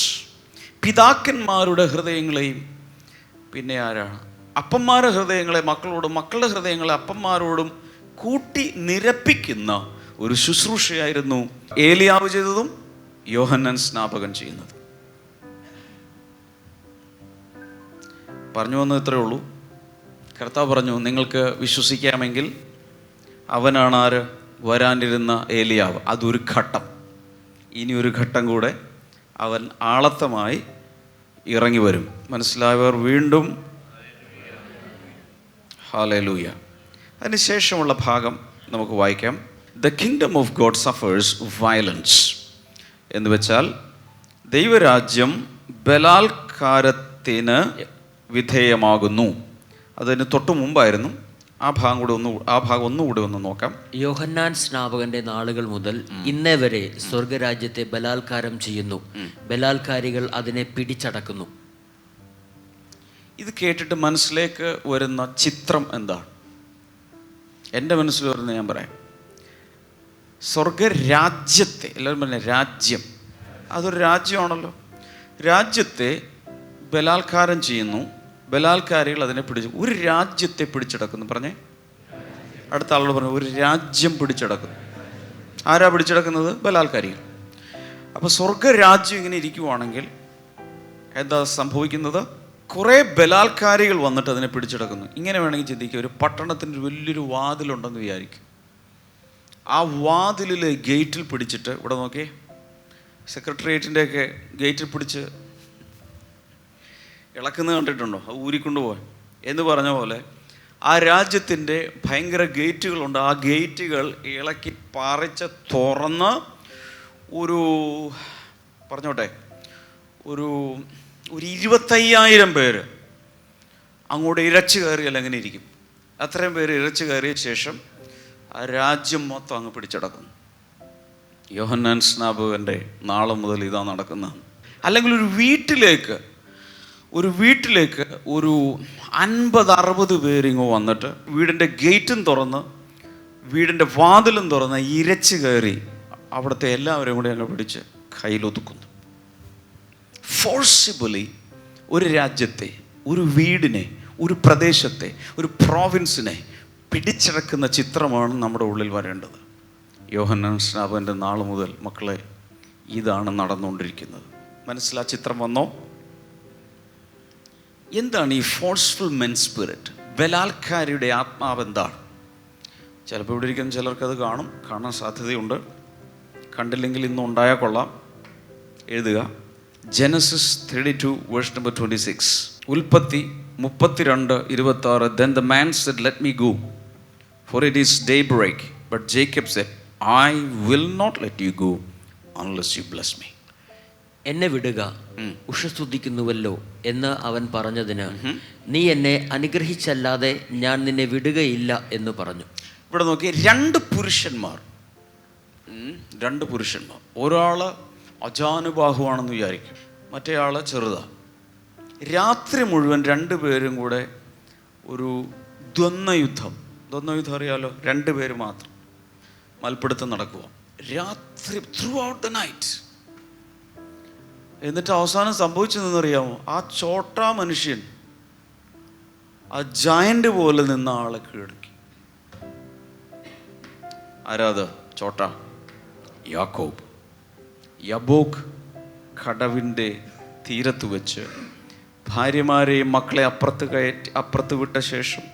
പിതാക്കന്മാരുടെ ഹൃദയങ്ങളെയും പിന്നെ ആരാണ്? അപ്പന്മാരുടെ ഹൃദയങ്ങളെ മക്കളോടും, മക്കളുടെ ഹൃദയങ്ങളെ അപ്പന്മാരോടും കൂട്ടി നിരപ്പിക്കുന്ന ഒരു ശുശ്രൂഷയായിരുന്നു ഏലിയാവ് ചെയ്തതും യോഹന്നാൻ സ്നാപകൻ ചെയ്യുന്നത്. പറഞ്ഞു വന്നത് ഇത്രയേ ഉള്ളൂ. കർത്താവ് പറഞ്ഞു, നിങ്ങൾക്ക് വിശ്വസിക്കാമെങ്കിൽ അവനാണ് ആര്? വരാനിരുന്ന ഏലിയാവ്. അതൊരു ഘട്ടം. ഇനി ഒരു ഘട്ടം കൂടെ അവൻ ആളത്തമായി ഇറങ്ങി വരും. മനസ്സിലായവർ വീണ്ടും ഹല്ലേലൂയ. അതിനുശേഷമുള്ള ഭാഗം നമുക്ക് വായിക്കാം. The kingdom of God സഫേഴ്സ് violence എന്ന് വെച്ചാൽ ദൈവരാജ്യം ബലാത്കാരത്തിന് വിധേയമാകുന്നു. അതിന് തൊട്ടു മുമ്പായിരുന്നു. ആ ഭാഗം ഒന്നുകൂടി ഒന്ന് നോക്കാം. യോഹന്നാൻ സ്നാപകന്റെ നാളുകൾ മുതൽ ഇന്നേ വരെ സ്വർഗരാജ്യത്തെ ബലാത്കാരം ചെയ്യുന്നു, ബലാത്കാരികൾ അതിനെ പിടിച്ചടക്കുന്നു. ഇത് കേട്ടിട്ട് മനസ്സിലേക്ക് വരുന്ന ചിത്രം എന്താണ്? എൻ്റെ മനസ്സിൽ വരുന്ന ഞാൻ പറയാം. സ്വർഗരാജ്യത്തെ, എല്ലാവരും പറഞ്ഞ രാജ്യം, അതൊരു രാജ്യമാണല്ലോ. രാജ്യത്തെ ബലാത്കാരം ചെയ്യുന്നു, ബലാത്കാരികൾ അതിനെ പിടിച്ചു. ഒരു രാജ്യത്തെ പിടിച്ചടക്കുന്നു. പറഞ്ഞേ, അടുത്ത ആളോട് പറഞ്ഞു, ഒരു രാജ്യം പിടിച്ചടക്കുന്നു. ആരാ പിടിച്ചടക്കുന്നത്? ബലാത്കാരികൾ. അപ്പോൾ സ്വർഗരാജ്യം ഇങ്ങനെ ഇരിക്കുവാണെങ്കിൽ എന്താ സംഭവിക്കുന്നത്? കുറേ ബലാത്കാരികൾ വന്നിട്ട് അതിനെ പിടിച്ചടക്കുന്നു. ഇങ്ങനെ വേണമെങ്കിൽ ചിന്തിക്കുക. ഒരു പട്ടണത്തിന് വലിയൊരു വാതിലുണ്ടെന്ന് വിചാരിക്കും. ആ വാതിലിൽ ഗേറ്റിൽ പിടിച്ചിട്ട്, ഇവിടെ നോക്കിയേ, സെക്രട്ടേറിയറ്റിൻ്റെയൊക്കെ ഗേറ്റിൽ പിടിച്ച് ഇളക്കുന്നത് കണ്ടിട്ടുണ്ടോ? അത് ഊരിക്കൊണ്ടുപോകാൻ എന്ന് പറഞ്ഞ പോലെ ആ രാജ്യത്തിൻ്റെ ഭയങ്കര ഗേറ്റുകളുണ്ട്. ആ ഗേറ്റുകൾ ഇളക്കി പറിച്ച് തുറന്ന് ഒരു പറഞ്ഞോട്ടെ ഒരു 25,000 പേര് അങ്ങോട്ട് ഇരച്ചു കയറിയാൽ എങ്ങനെ ഇരിക്കും? അത്രയും പേര് ഇരച്ചു കയറിയ ശേഷം ആ രാജ്യം മൊത്തം അങ്ങ് പിടിച്ചടക്കുന്നു. യോഹന്നാൻ സ്നാപകൻ്റെ നാളെ മുതൽ ഇതാ നടക്കുന്നത്. അല്ലെങ്കിൽ ഒരു വീട്ടിലേക്ക് ഒരു 50-60 പേരിങ്ങോ വന്നിട്ട് വീടിൻ്റെ ഗേറ്റും തുറന്ന് വീടിൻ്റെ വാതിലും തുറന്ന് ഇരച്ചു കയറി അവിടുത്തെ എല്ലാവരും കൂടി അങ്ങ് പിടിച്ച് കയ്യിലൊതുക്കുന്നു. ഫോഴ്സിബിളി ഒരു രാജ്യത്തെ, ഒരു വീടിനെ, ഒരു പ്രദേശത്തെ, ഒരു പ്രോവിൻസിനെ പിടിച്ചടക്കുന്ന ചിത്രമാണ് നമ്മുടെ ഉള്ളിൽ വരേണ്ടത്. യോഹന്നാൻ സ്നാപകൻ്റെ നാൾ മുതൽ മക്കളെ ഇതാണ് നടന്നുകൊണ്ടിരിക്കുന്നത്. മനസ്സിലാ ചിത്രം വന്നോ? എന്താണ് ഈ ഫോഴ്സ്ഫുൾ മെൻ സ്പിരിറ്റ്? ബലാത്കാരിയുടെ ആത്മാവ് എന്താണ്? ചിലപ്പോൾ ഇവിടെ ഇരിക്കുന്ന ചിലർക്കത് കാണാൻ സാധ്യതയുണ്ട്. കണ്ടില്ലെങ്കിൽ ഇന്ന് ഉണ്ടായാൽ കൊള്ളാം. എഴുതുക. Genesis 32 verse number 26. ഉൽപ്പത്തി 32:26. Then the man said, let me go, for it is daybreak. But Jacob said, I will not let you go unless you bless me. എന്നെ വിടുക, ഉഷസ്തുതിക്കുന്നുവല്ലോ എന്ന് അവൻ പറഞ്ഞതിന്, നീ എന്നെ അനുഗ്രഹിച്ചല്ലാതെ ഞാൻ നിന്നെ വിടുകയില്ല എന്ന് പറഞ്ഞു. ഇവിടെ നോക്കി, രണ്ട് പുരുഷന്മാർ. ഒരാള് അജാനുബാഹുവാണെന്ന് വിചാരിക്കും, മറ്റേ ആള് ചെറുതാ. രാത്രി മുഴുവൻ രണ്ടുപേരും കൂടെ ഒരു ദ്വന്ദ്വയുദ്ധം അറിയാലോ, രണ്ടുപേര് മാത്രം മൽപ്പിടുത്തം നടക്കുക രാത്രി, ത്രൂ ഔട്ട് ദ നൈറ്റ്. എന്നിട്ട് അവസാനം സംഭവിച്ചതെന്നറിയാമോ? ആ ചോട്ടാ മനുഷ്യൻ ആ ജയന്റ് പോലെ നിന്ന ആളെ കീഴടക്കി. ആരാത്? ചോട്ടാ യാക്കോബ്. യബോക്ക് കടവിൻ്റെ തീരത്ത് വെച്ച് ഭാര്യമാരെയും മക്കളെ അപ്പുറത്ത് വിട്ട ശേഷം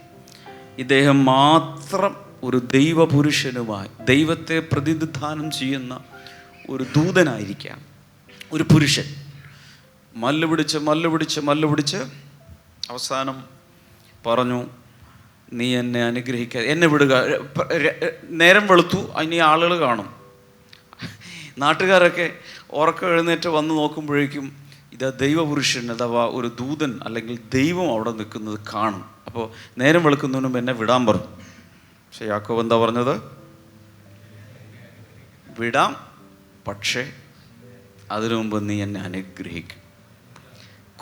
ഇദ്ദേഹം മാത്രം ഒരു ദൈവപുരുഷനുമായി, ദൈവത്തെ പ്രതിനിധാനം ചെയ്യുന്ന ഒരു ദൂതനായിരിക്കാം, ഒരു പുരുഷൻ. മല്ല് പിടിച്ച് അവസാനം പറഞ്ഞു, നീ എന്നെ അനുഗ്രഹിക്കുക, എന്നെ വിടുക. നേരം വെളുത്തു, ഇനി ആളുകൾ കാണും. നാട്ടുകാരൊക്കെ ഉറക്കം എഴുന്നേറ്റ് വന്ന് നോക്കുമ്പോഴേക്കും ഇതാ ദൈവപുരുഷൻ അഥവാ ഒരു ദൂതൻ അല്ലെങ്കിൽ ദൈവം അവിടെ നിൽക്കുന്നത് കാണും. അപ്പോൾ നേരം വെളുക്കുന്നതിന് മുമ്പ് എന്നെ വിടാൻ പറഞ്ഞു. പക്ഷെ യാക്കോബ് എന്താ പറഞ്ഞത്? വിടാം, പക്ഷേ അതിനു മുമ്പ് നീ എന്നെ അനുഗ്രഹിക്കും.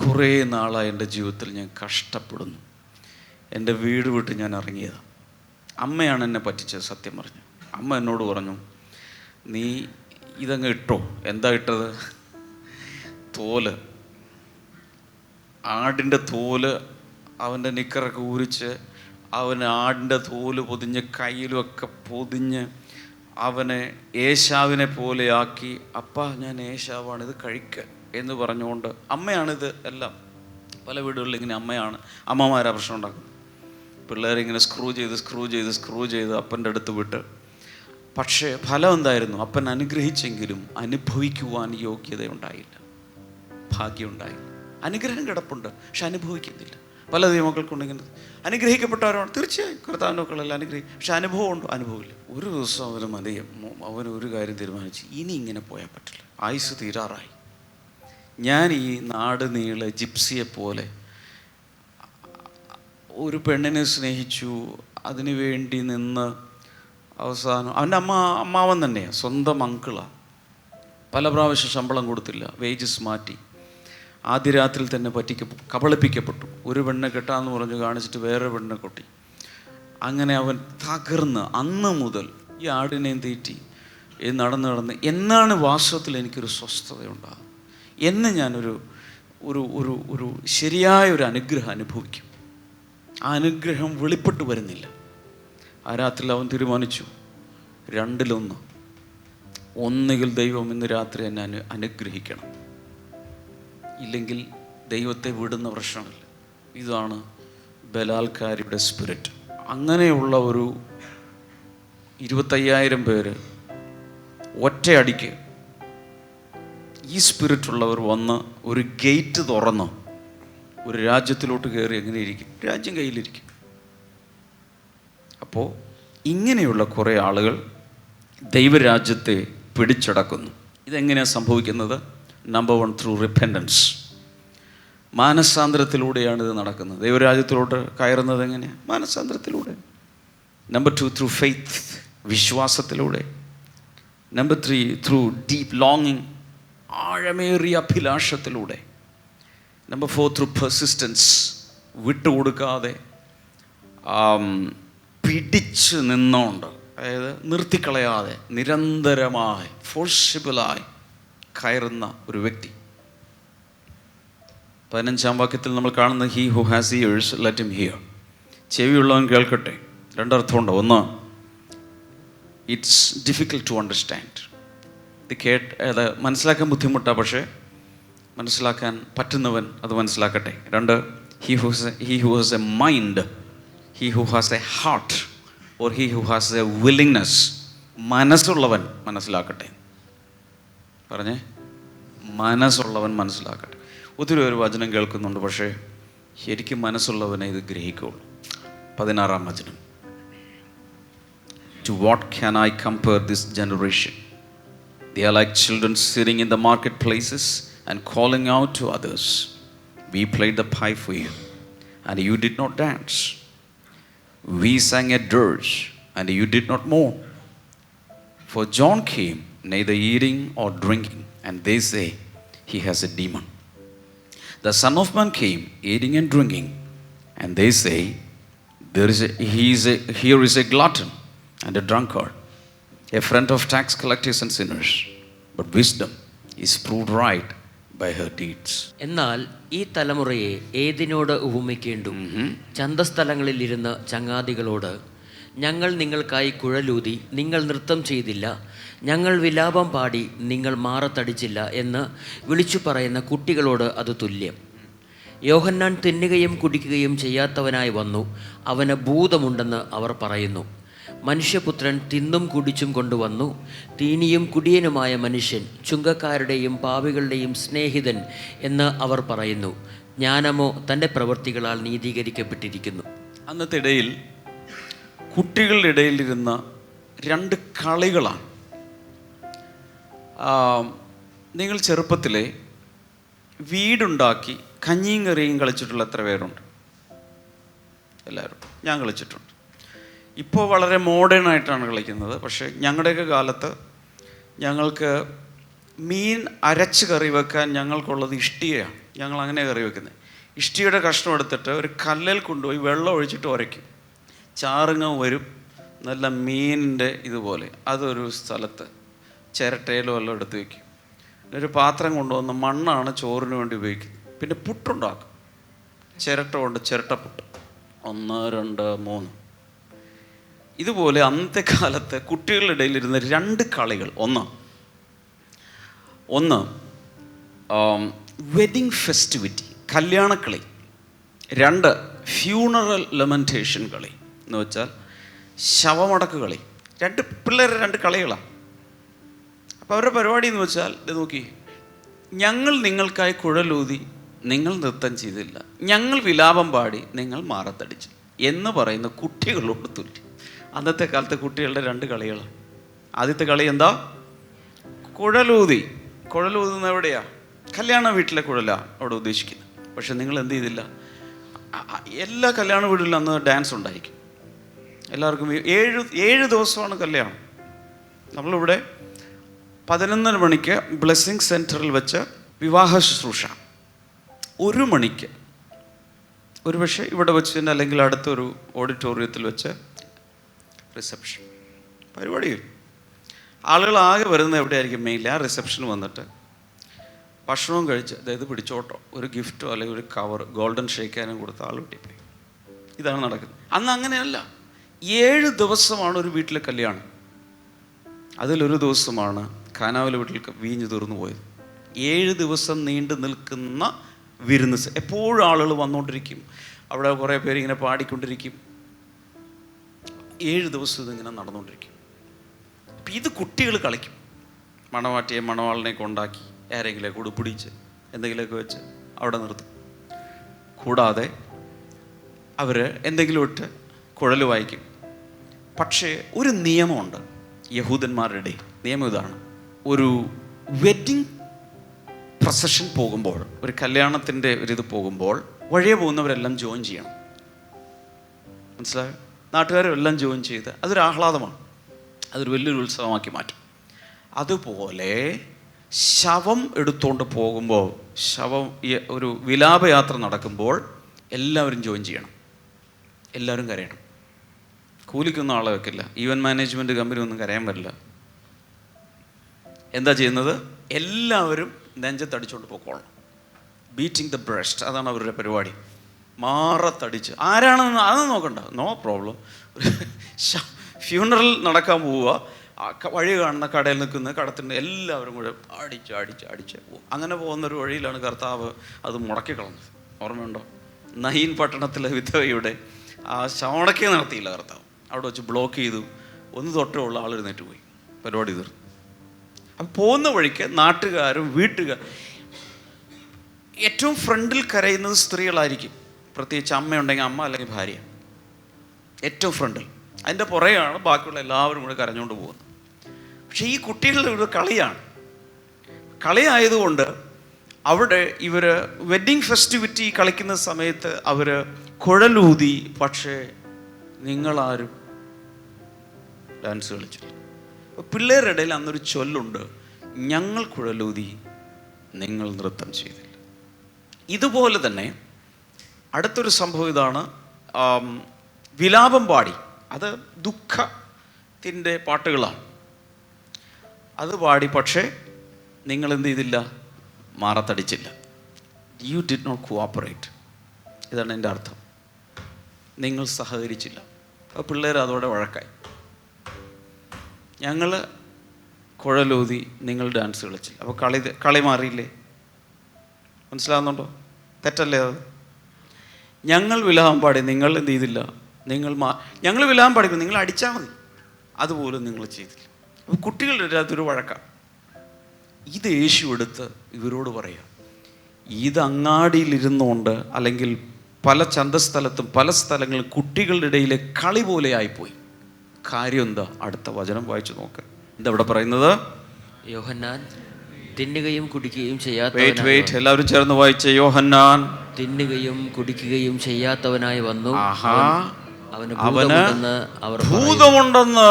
കുറേ നാളായി എൻ്റെ ജീവിതത്തിൽ ഞാൻ കഷ്ടപ്പെടുന്നു. എൻ്റെ വീട് വിട്ട് ഞാൻ ഇറങ്ങിയതാണ്. അമ്മയാണ് എന്നെ പറ്റിച്ചത്. സത്യം പറഞ്ഞു, അമ്മ എന്നോട് പറഞ്ഞു, നീ ഇതങ്ങ് ഇട്ടോ. എന്താ ഇട്ടത്? തോല്, ആടിൻ്റെ തോല്. അവൻ്റെ നിക്കറൊക്കെ ഊരിച്ച് അവന് ആടിൻ്റെ തോല് പൊതിഞ്ഞ് കയ്യിലുമൊക്കെ പൊതിഞ്ഞ് അവനെ ഏശാവിനെ പോലെയാക്കി. അപ്പാ ഞാൻ ഏശാവാണ്, ഇത് കഴിക്കുക എന്ന് പറഞ്ഞുകൊണ്ട്. അമ്മയാണിത് എല്ലാം. പല വീടുകളിൽ ഇങ്ങനെ അമ്മമാരാ പ്രശ്നം ഉണ്ടാക്കും. പിള്ളേരിങ്ങനെ സ്ക്രൂ ചെയ്ത് അപ്പൻ്റെ അടുത്ത് വിട്ട്. പക്ഷേ ഫലം എന്തായിരുന്നു? അപ്പൻ അനുഗ്രഹിച്ചെങ്കിലും അനുഭവിക്കുവാൻ യോഗ്യതയുണ്ടായില്ല, ഭാഗ്യമുണ്ടായില്ല. അനുഗ്രഹം കിടപ്പുണ്ട്, പക്ഷെ അനുഭവിക്കുന്നില്ല. പല ദൈവമക്കൾക്കുണ്ടെങ്കിൽ അനുഗ്രഹിക്കപ്പെട്ടവരാണ്, തീർച്ചയായും കർത്താവിൻ്റെ മക്കളെല്ലാം അനുഗ്രഹിക്കും, പക്ഷെ അനുഭവമുണ്ടോ? അനുഭവമില്ല. ഒരു ദിവസം അവന് ഒരു കാര്യം തീരുമാനിച്ചു, ഇനി ഇങ്ങനെ പോയാൽ പറ്റില്ല, ആയുസ് തീരാറായി. ഞാൻ ഈ നാട് നീളെ ജിപ്സിയെ പോലെ ഒരു പെണ്ണിനെ സ്നേഹിച്ചു, അതിനു വേണ്ടി നിന്ന് അവസാനം അവൻ്റെ അമ്മാവൻ തന്നെയാണ്, സ്വന്തം അങ്കിളാണ്. പല പ്രാവശ്യം ശമ്പളം കൊടുത്തില്ല, വേജസ് മാറ്റി. ആദ്യ രാത്രിയിൽ തന്നെ കബളിപ്പിക്കപ്പെട്ടു. ഒരു പെണ്ണിനെ കെട്ടാന്ന് പറഞ്ഞു കാണിച്ചിട്ട് വേറെ പെണ്ണിനെ കൊട്ടി. അങ്ങനെ അവൻ തകർന്ന് അന്ന് മുതൽ ഈ ആടിനെയും തീറ്റി നടന്ന് എന്നാണ് വാസ്തവത്തിൽ എനിക്കൊരു സ്വസ്ഥതയുണ്ടാകും, എന്ന് ഞാനൊരു ഒരു ഒരു ഒരു ശരിയായ ഒരു അനുഗ്രഹം അനുഭവിക്കും. ആ അനുഗ്രഹം വെളിപ്പെട്ടു വരുന്നില്ല. ആ രാത്രിയിൽ അവൻ തീരുമാനിച്ചു, രണ്ടിലൊന്ന്, ഒന്നുകിൽ ദൈവം ഇന്ന് രാത്രി എന്നെ അനുഗ്രഹിക്കണം, ഇല്ലെങ്കിൽ ദൈവത്തെ വിടുന്ന പ്രശ്നമില്ല. ഇതാണ് ബലാൽക്കാരിയുടെ സ്പിരിറ്റ്. അങ്ങനെയുള്ള 25,000 പേര് ഒറ്റയടിക്ക് ഈ സ്പിരിറ്റുള്ളവർ വന്ന് ഒരു ഗേറ്റ് തുറന്ന് ഒരു രാജ്യത്തിലോട്ട് കയറി എങ്ങനെ ഇരിക്കും? രാജ്യം കയ്യിലിരിക്കും. അപ്പോൾ ഇങ്ങനെയുള്ള കുറേ ആളുകൾ ദൈവരാജ്യത്തെ പിടിച്ചടക്കുന്നു. ഇതെങ്ങനെയാണ് സംഭവിക്കുന്നത്? Number 1, through repentance. മാനസാന്തരത്തിലൂടെയാണ് ഇത് നടക്കുന്നത്. ദൈവരാജ്യത്തിലോട്ട് കയറുന്നത് എങ്ങനെയാണ്? മാനസാന്തരത്തിലൂടെ. നമ്പർ 2, ത്രൂ ഫെയ്ത്ത്, വിശ്വാസത്തിലൂടെ. നമ്പർ 3, ത്രൂ ഡീപ്പ് ലോങ്ങിങ്, ആഴമേറിയ അഭിലാഷത്തിലൂടെ. നമ്പർ 4, ത്രൂ പെർസിസ്റ്റൻസ്, വിട്ടുകൊടുക്കാതെ പിടിച്ച് നിന്നുകൊണ്ട്, അതായത് നിർത്തിക്കളയാതെ നിരന്തരമായി ഫോഴ്സിബിളായി കയറുന്ന ഒരു വ്യക്തി. 15-ാം വാക്യത്തിൽ നമ്മൾ കാണുന്ന he who has ears let him hear. ചെവിയുള്ളവൻ കേൾക്കട്ടെ. രണ്ടർത്ഥമുണ്ട്. ഒന്ന്, ഇറ്റ്സ് ഡിഫിക്കൽട്ട് ടു അണ്ടർസ്റ്റാൻഡ്. അത് മനസ്സിലാക്കാൻ ബുദ്ധിമുട്ടാണ്, പക്ഷേ മനസ്സിലാക്കാൻ പറ്റുന്നവൻ അത് മനസ്സിലാക്കട്ടെ. 2, he who has a mind, he who has a heart, or he who has a willingness. മനസ്സുള്ളവൻ മനസ്സിലാക്കട്ടെ. പറഞ്ഞേ, മനസ്സുള്ളവൻ മനസ്സിലാക്കട്ടെ. ഒത്തിരി ഒരു വചനം കേൾക്കുന്നുണ്ട്, പക്ഷേ ശരിക്കും മനസ്സുള്ളവനെ ഇത് ഗ്രഹിക്കുള്ളൂ. 16-ാം വചനം. To what can I compare this generation? They are like children sitting in the marketplaces and calling out to others. We played the pipe for you, and you did not dance. We sang a dirge, and you did not mourn. For John came neither eating or drinking, and they say he has a demon. The Son of Man came eating and drinking, and they say here is a glutton and a drunkard, a friend of tax collectors and sinners. But wisdom is proved right by her deeds. എന്നാൽ ഈ തലമുറയെ ഏതിനോട് ഉപമിക്കേണ്ടു? ചന്തസ്ഥലങ്ങളിൽ ഇരുന്ന് ചങ്ങാതികളോട്, ഞങ്ങൾ നിങ്ങൾക്കായി കുഴലൂതി, നിങ്ങൾ നൃത്തം ചെയ്തില്ല, ഞങ്ങൾ വിലാപം പാടി, നിങ്ങൾ മാറത്തടിച്ചില്ല എന്ന് വിളിച്ചു പറയുന്ന കുട്ടികളോട് അത് തുല്യം. യോഹന്നാൻ തിന്നുകയും കുടിക്കുകയും ചെയ്യാത്തവനായി വന്നു, അവന് ഭൂതമുണ്ടെന്ന് അവർ പറയുന്നു. മനുഷ്യപുത്രൻ തിന്നും കുടിച്ചും കൊണ്ടുവന്നു. തീനിയും കുടിയനുമായ മനുഷ്യൻ, ചുങ്കക്കാരുടെയും പാപികളുടെയും സ്നേഹിതൻ എന്ന് അവർ പറയുന്നു. ജ്ഞാനമോ തൻ്റെ പ്രവൃത്തികളാൽ നീതീകരിക്കപ്പെട്ടിരിക്കുന്നു. അന്നത്തെ ഇടയിൽ കുട്ടികളുടെ ഇടയിലിരുന്ന 2 കളികളാണ്. നിങ്ങൾ ചെറുപ്പത്തിലെ വീടുണ്ടാക്കി കഞ്ഞിയും കറിയും കളിച്ചിട്ടുള്ള എത്ര പേരുണ്ട്? എല്ലാവരും. ഞാൻ കളിച്ചിട്ടുണ്ട്. ഇപ്പോൾ വളരെ മോഡേൺ ആയിട്ടാണ് കളിക്കുന്നത്. പക്ഷേ ഞങ്ങളുടെയൊക്കെ കാലത്ത് ഞങ്ങൾക്ക് മീൻ അരച്ച് കറി വെക്കാൻ ഞങ്ങൾക്കുള്ളത് ഇഷ്ടികയാണ്. ഞങ്ങൾ അങ്ങനെ കറി വെക്കുന്നത്. ഇഷ്ടികയുടെ കഷ്ണം എടുത്തിട്ട് ഒരു കല്ലിൽ കൊണ്ടുപോയി വെള്ളം ഒഴിച്ചിട്ട് ഉരയ്ക്കും. ചാറുങ്ങ വരും, നല്ല മീനിൻ്റെ ഇതുപോലെ. അതൊരു സ്ഥലത്ത് ചിരട്ടയിലോ എല്ലാം എടുത്ത് വയ്ക്കും. ഒരു പാത്രം കൊണ്ടുവന്ന് മണ്ണാണ് ചോറിന് വേണ്ടി ഉപയോഗിക്കുന്നത്. പിന്നെ പുട്ടുണ്ടാക്കും, ചിരട്ട കൊണ്ട് ചിരട്ടപ്പുട്ട്. 1, 2, 3. ഇതുപോലെ അന്നത്തെ കാലത്ത് കുട്ടികളുടെ ഇടയിലിരുന്ന 2 കളികൾ. ഒന്ന് വെഡിങ് ഫെസ്റ്റിവിറ്റി, കല്യാണക്കളി. 2, ഫ്യൂണറൽ ലമെൻറ്റേഷൻ കളി, എന്ന് വെച്ചാൽ ശവമടക്ക് കളി. 2 പിള്ളേരുടെ 2 കളികളാണ്. അപ്പോൾ അവരുടെ പരിപാടി എന്ന് വെച്ചാൽ ഇത് നോക്കി, ഞങ്ങൾ നിങ്ങൾക്കായി കുഴലൂതി, നിങ്ങൾ നൃത്തം ചെയ്തില്ല, ഞങ്ങൾ വിലാപം പാടി, നിങ്ങൾ മാറത്തടിച്ചു എന്ന് പറയുന്ന കുട്ടികളോട് തുല്യം. അന്നത്തെ കാലത്തെ കുട്ടികളുടെ 2 കളികളാണ്. ആദ്യത്തെ കളി എന്താ? കുഴലൂതി. കുഴലൂതുന്ന എവിടെയാ? കല്യാണ വീട്ടിലെ കുഴലാണ് അവിടെ ഉദ്ദേശിക്കുന്നത്. പക്ഷെ നിങ്ങൾ എന്ത് ചെയ്തില്ല? എല്ലാ കല്യാണ വീട്ടിലും അന്ന് ഡാൻസ് ഉണ്ടായിരിക്കും. എല്ലാവർക്കും 7 ദിവസമാണ് കല്യാണം. നമ്മളിവിടെ 11 മണിക്ക് ബ്ലെസ്സിങ് സെൻറ്ററിൽ വെച്ച് വിവാഹ ശുശ്രൂഷ, 1 മണിക്ക് ഒരുപക്ഷെ ഇവിടെ വെച്ച് തന്നെ, അല്ലെങ്കിൽ അടുത്തൊരു ഓഡിറ്റോറിയത്തിൽ വെച്ച് റിസപ്ഷൻ പരിപാടി. ആളുകൾ ആകെ വരുന്നത് എവിടെയായിരിക്കും? മെയിൻലി ആ റിസപ്ഷന് വന്നിട്ട് ഭക്ഷണവും കഴിച്ച്, അതായത് പിടിച്ചോട്ടോ ഒരു ഗിഫ്റ്റോ അല്ലെങ്കിൽ ഒരു കവർ ഗോൾഡൻ ഷേക്കാനും കൊടുത്ത ആൾ വീട്ടിൽ. ഇതാണ് നടക്കുന്നത്. അന്ന് അങ്ങനെയല്ല. 7 ദിവസമാണ് ഒരു വീട്ടിലെ കല്യാണം. അതിലൊരു ദിവസമാണ് കാനാവിലെ വീട്ടിൽ വീഞ്ഞ് തീർന്നു പോയത്. 7 ദിവസം നീണ്ടു നിൽക്കുന്ന വിരുന്ന്. എപ്പോഴും ആളുകൾ വന്നുകൊണ്ടിരിക്കും. അവിടെ കുറേ പേര് ഇങ്ങനെ പാടിക്കൊണ്ടിരിക്കും. 7 ദിവസം ഇതിങ്ങനെ നടന്നുകൊണ്ടിരിക്കും. അപ്പം ഇത് കുട്ടികൾ കളിക്കും. മണവാട്ടിയെ മണവാളിനെ കൊണ്ടാക്കി ആരെങ്കിലും കൂടെ പിടിച്ച് എന്തെങ്കിലുമൊക്കെ വെച്ച് അവിടെ നിർത്തും. കൂടാതെ അവർ എന്തെങ്കിലും ഇട്ട് കുഴൽ വായിക്കും. പക്ഷേ ഒരു നിയമമുണ്ട് യഹൂദന്മാരുടെ നിയമം. ഇതാണ്: ഒരു വെഡ്ഡിങ് പ്രൊസഷൻ പോകുമ്പോൾ, ഒരു കല്യാണത്തിൻ്റെ ഒരിത് പോകുമ്പോൾ വഴിയെ പോകുന്നവരെല്ലാം ജോയിൻ ചെയ്യണം. മനസ്സിലായോ? നാട്ടുകാരെല്ലാം ജോയിൻ ചെയ്ത് അതൊരു ആഹ്ലാദമാണ്, അതൊരു വലിയൊരു ഉത്സവമാക്കി മാറ്റും. അതുപോലെ ശവം എടുത്തുകൊണ്ട് പോകുമ്പോൾ, ശവം ഒരു വിലാപയാത്ര നടക്കുമ്പോൾ എല്ലാവരും ജോയിൻ ചെയ്യണം, എല്ലാവരും കരയണം. കൂലിക്കൊന്നും ആളെ വെക്കില്ല, ഈവൻ മാനേജ്മെൻറ്റ് കമ്പനി ഒന്നും കരയാൻ പറ്റില്ല. എന്താ ചെയ്യുന്നത്? എല്ലാവരും നെഞ്ചത്തടിച്ചുകൊണ്ട് പോയിക്കോളണം. ബീറ്റിംഗ് ദ ബ്രസ്റ്റ്, അതാണ് അവരുടെ പരിപാടി. മാറത്തടിച്ച് ആരാണെന്ന് അതൊന്നും നോക്കണ്ട, നോ പ്രോബ്ലം. ഫ്യൂണറൽ നടക്കാൻ പോവുക, വഴി കാണുന്ന കടയിൽ നിൽക്കുന്ന കടത്തിൻ്റെ എല്ലാവരും കൂടെ അടിച്ച് പോകും. അങ്ങനെ പോകുന്നൊരു വഴിയിലാണ് കർത്താവ് അത് മുടക്കി കളഞ്ഞത്. ഓർമ്മയുണ്ടോ? നഹീൻ പട്ടണത്തിലെ വിധവയുടെ ആ ശവണക്കി നടത്തിയില്ല കർത്താവ്, അവിടെ വെച്ച് ബ്ലോക്ക് ചെയ്തു. ഒന്ന് തൊട്ടേ ഉള്ള ആൾ എഴുന്നേറ്റ് പോയി, പരിപാടി തീർന്നു. അപ്പം പോകുന്ന വഴിക്ക് നാട്ടുകാരും വീട്ടുകാർ ഏറ്റവും ഫ്രണ്ടിൽ കരയുന്നത് സ്ത്രീകളായിരിക്കും. പ്രത്യേകിച്ച് അമ്മയുണ്ടെങ്കിൽ അമ്മ, അല്ലെങ്കിൽ ഭാര്യ ഏറ്റവും ഫ്രണ്ടിൽ. അതിൻ്റെ പുറകെയാണ് ബാക്കിയുള്ള എല്ലാവരും കൂടെ കരഞ്ഞുകൊണ്ട് പോകുന്നത്. പക്ഷേ ഈ കുട്ടികളുടെ ഒരു കളിയായതുകൊണ്ട് അവിടെ ഇവർ വെഡ്ഡിങ് ഫെസ്റ്റിവിറ്റി കളിക്കുന്ന സമയത്ത് അവർ കുഴലൂതി. പക്ഷേ നിങ്ങളാരും ഡാൻസ് കളിച്ചില്ല. പിള്ളേരുടെ ഇടയിൽ അന്നൊരു ചൊല്ലുണ്ട്: ഞങ്ങൾ കുഴലൂതി, നിങ്ങൾ നൃത്തം ചെയ്തില്ല. ഇതുപോലെ തന്നെ അടുത്തൊരു സംഭവം ഇതാണ്: വിലാപം പാടി. അത് ദുഃഖത്തിൻ്റെ പാട്ടുകളാണ്. അത് പാടി, പക്ഷേ നിങ്ങൾ എന്ത് ചെയ്തില്ല? മാറത്തടിച്ചില്ല. You did not cooperate. ഇതാണ് എൻ്റെ അർത്ഥം. നിങ്ങൾ സഹകരിച്ചില്ല. അപ്പോൾ പിള്ളേർ അതോടെ വഴക്കായി. ഞങ്ങൾ കുഴലൂതി, നിങ്ങൾ ഡാൻസ് കളിച്ചില്ല. അപ്പോൾ കളി മാറിയില്ലേ? മനസ്സിലാകുന്നുണ്ടോ? തെറ്റല്ലേ അത്? ഞങ്ങൾ വിലാപം പാടി, നിങ്ങൾ എന്ത് ചെയ്തില്ല? ഞങ്ങൾ വിലാപം പാടിക്കും, നിങ്ങൾ അടിച്ചാൽ മതി, അതുപോലും നിങ്ങൾ ചെയ്തില്ല. അപ്പോൾ കുട്ടികളുടെ അതൊരു വഴക്കാണ്. ഇത് യേശു എടുത്ത് ഇവരോട് പറയാം. ഇത് അങ്ങാടിയിലിരുന്നുകൊണ്ട്, അല്ലെങ്കിൽ പല ചന്തസ്ഥലത്തും പല സ്ഥലങ്ങളിൽ കുട്ടികളുടെ ഇടയിലെ കളി പോലെ ആയിപ്പോയി. കാര്യം എന്താ? അടുത്ത വചനം വായിച്ചു നോക്ക്. എന്താ ഇവിടെ പറയുന്നത്? യോഹന്നാൻ തിന്നുകയും കുടിക്കുകയും എല്ലാവരും ചേർന്ന് വായിച്ച യോഹന്നാൻ തിന്നുകയും കുടിക്കുകയും ചെയ്യാത്തവനായി വന്നു. അവന് ഭൂതമുണ്ടെന്ന്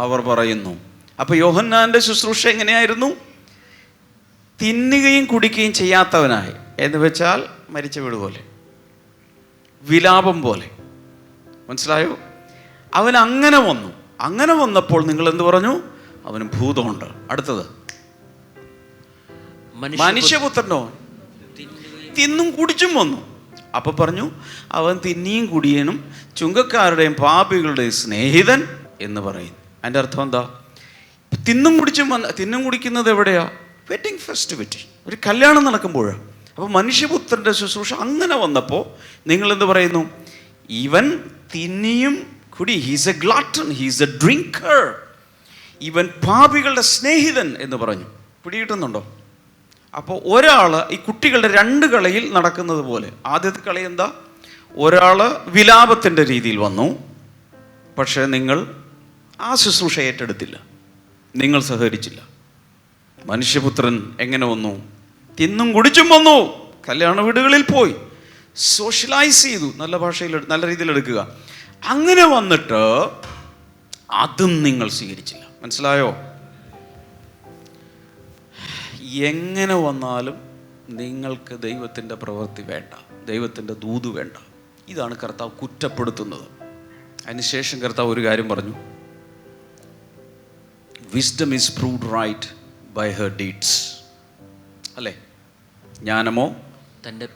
അവർ പറയുന്നു. അപ്പൊ യോഹന്നാന്റെ ശുശ്രൂഷ എങ്ങനെയായിരുന്നു? തിന്നുകയും കുടിക്കുകയും ചെയ്യാത്തവനായി എന്ന് വെച്ചാൽ മരിച്ച വീട് പോലെ, വിലാപം പോലെ. മനസ്സിലായോ? അവൻ അങ്ങനെ വന്നു. അങ്ങനെ വന്നപ്പോൾ നിങ്ങൾ എന്ത് പറഞ്ഞു? അവന് ഭൂതമുണ്ട്. അടുത്തത് മനുഷ്യപുത്രനോ തിന്നും കുടിച്ചും വന്നു. അപ്പൊ പറഞ്ഞു അവൻ തിന്നിയും കുടിയനും ചുങ്കക്കാരുടെയും പാപികളുടെയും സ്നേഹിതൻ എന്ന് പറയുന്നു. അതിൻ്റെ അർത്ഥം എന്താ? തിന്നും കുടിക്കുന്നത് എവിടെയാ? വെഡിങ് ഫെസ്റ്റിവിറ്റി, ഒരു കല്യാണം നടക്കുമ്പോഴാണ്. അപ്പോൾ മനുഷ്യപുത്രൻ്റെ ശുശ്രൂഷ അങ്ങനെ വന്നപ്പോൾ നിങ്ങൾ എന്ത് പറയുന്നു? ഇവൻ തിന്നിയും കുടി, he's a glutton, he's a drinker, ഇവൻ പാപികളുടെ സ്നേഹിതൻ എന്ന് പറഞ്ഞു. പിടികിട്ടുന്നുണ്ടോ? അപ്പോൾ ഒരാൾ ഈ കുട്ടികളുടെ രണ്ട് കളിയിൽ നടക്കുന്നത് പോലെ, ആദ്യത്തെ കളി എന്താ? ഒരാൾ വിലാപത്തിൻ്റെ രീതിയിൽ വന്നു, പക്ഷേ നിങ്ങൾ ആ ശുശ്രൂഷ ഏറ്റെടുത്തില്ല, നിങ്ങൾ സഹകരിച്ചില്ല. മനുഷ്യപുത്രൻ എങ്ങനെ വന്നു? തിന്നും കുടിച്ചും വന്നു, കല്യാണ വീടുകളിൽ പോയി, സോഷ്യലൈസ് ചെയ്തു, നല്ല ഭാഷയിൽ നല്ല രീതിയിൽ എടുക്കുക. അങ്ങനെ വന്നിട്ട് അതും നിങ്ങൾ സ്വീകരിച്ചില്ല. മനസ്സിലായോ? എങ്ങനെ വന്നാലും നിങ്ങൾക്ക് ദൈവത്തിൻ്റെ പ്രവൃത്തി വേണ്ട, ദൈവത്തിൻ്റെ ദൂത് വേണ്ട. ഇതാണ് കർത്താവ് കുറ്റപ്പെടുത്തുന്നത്. അതിനുശേഷം കർത്താവ് ഒരു കാര്യം പറഞ്ഞു: wisdom is proved right by her deeds. അല്ലേ? ജ്ഞാനമോ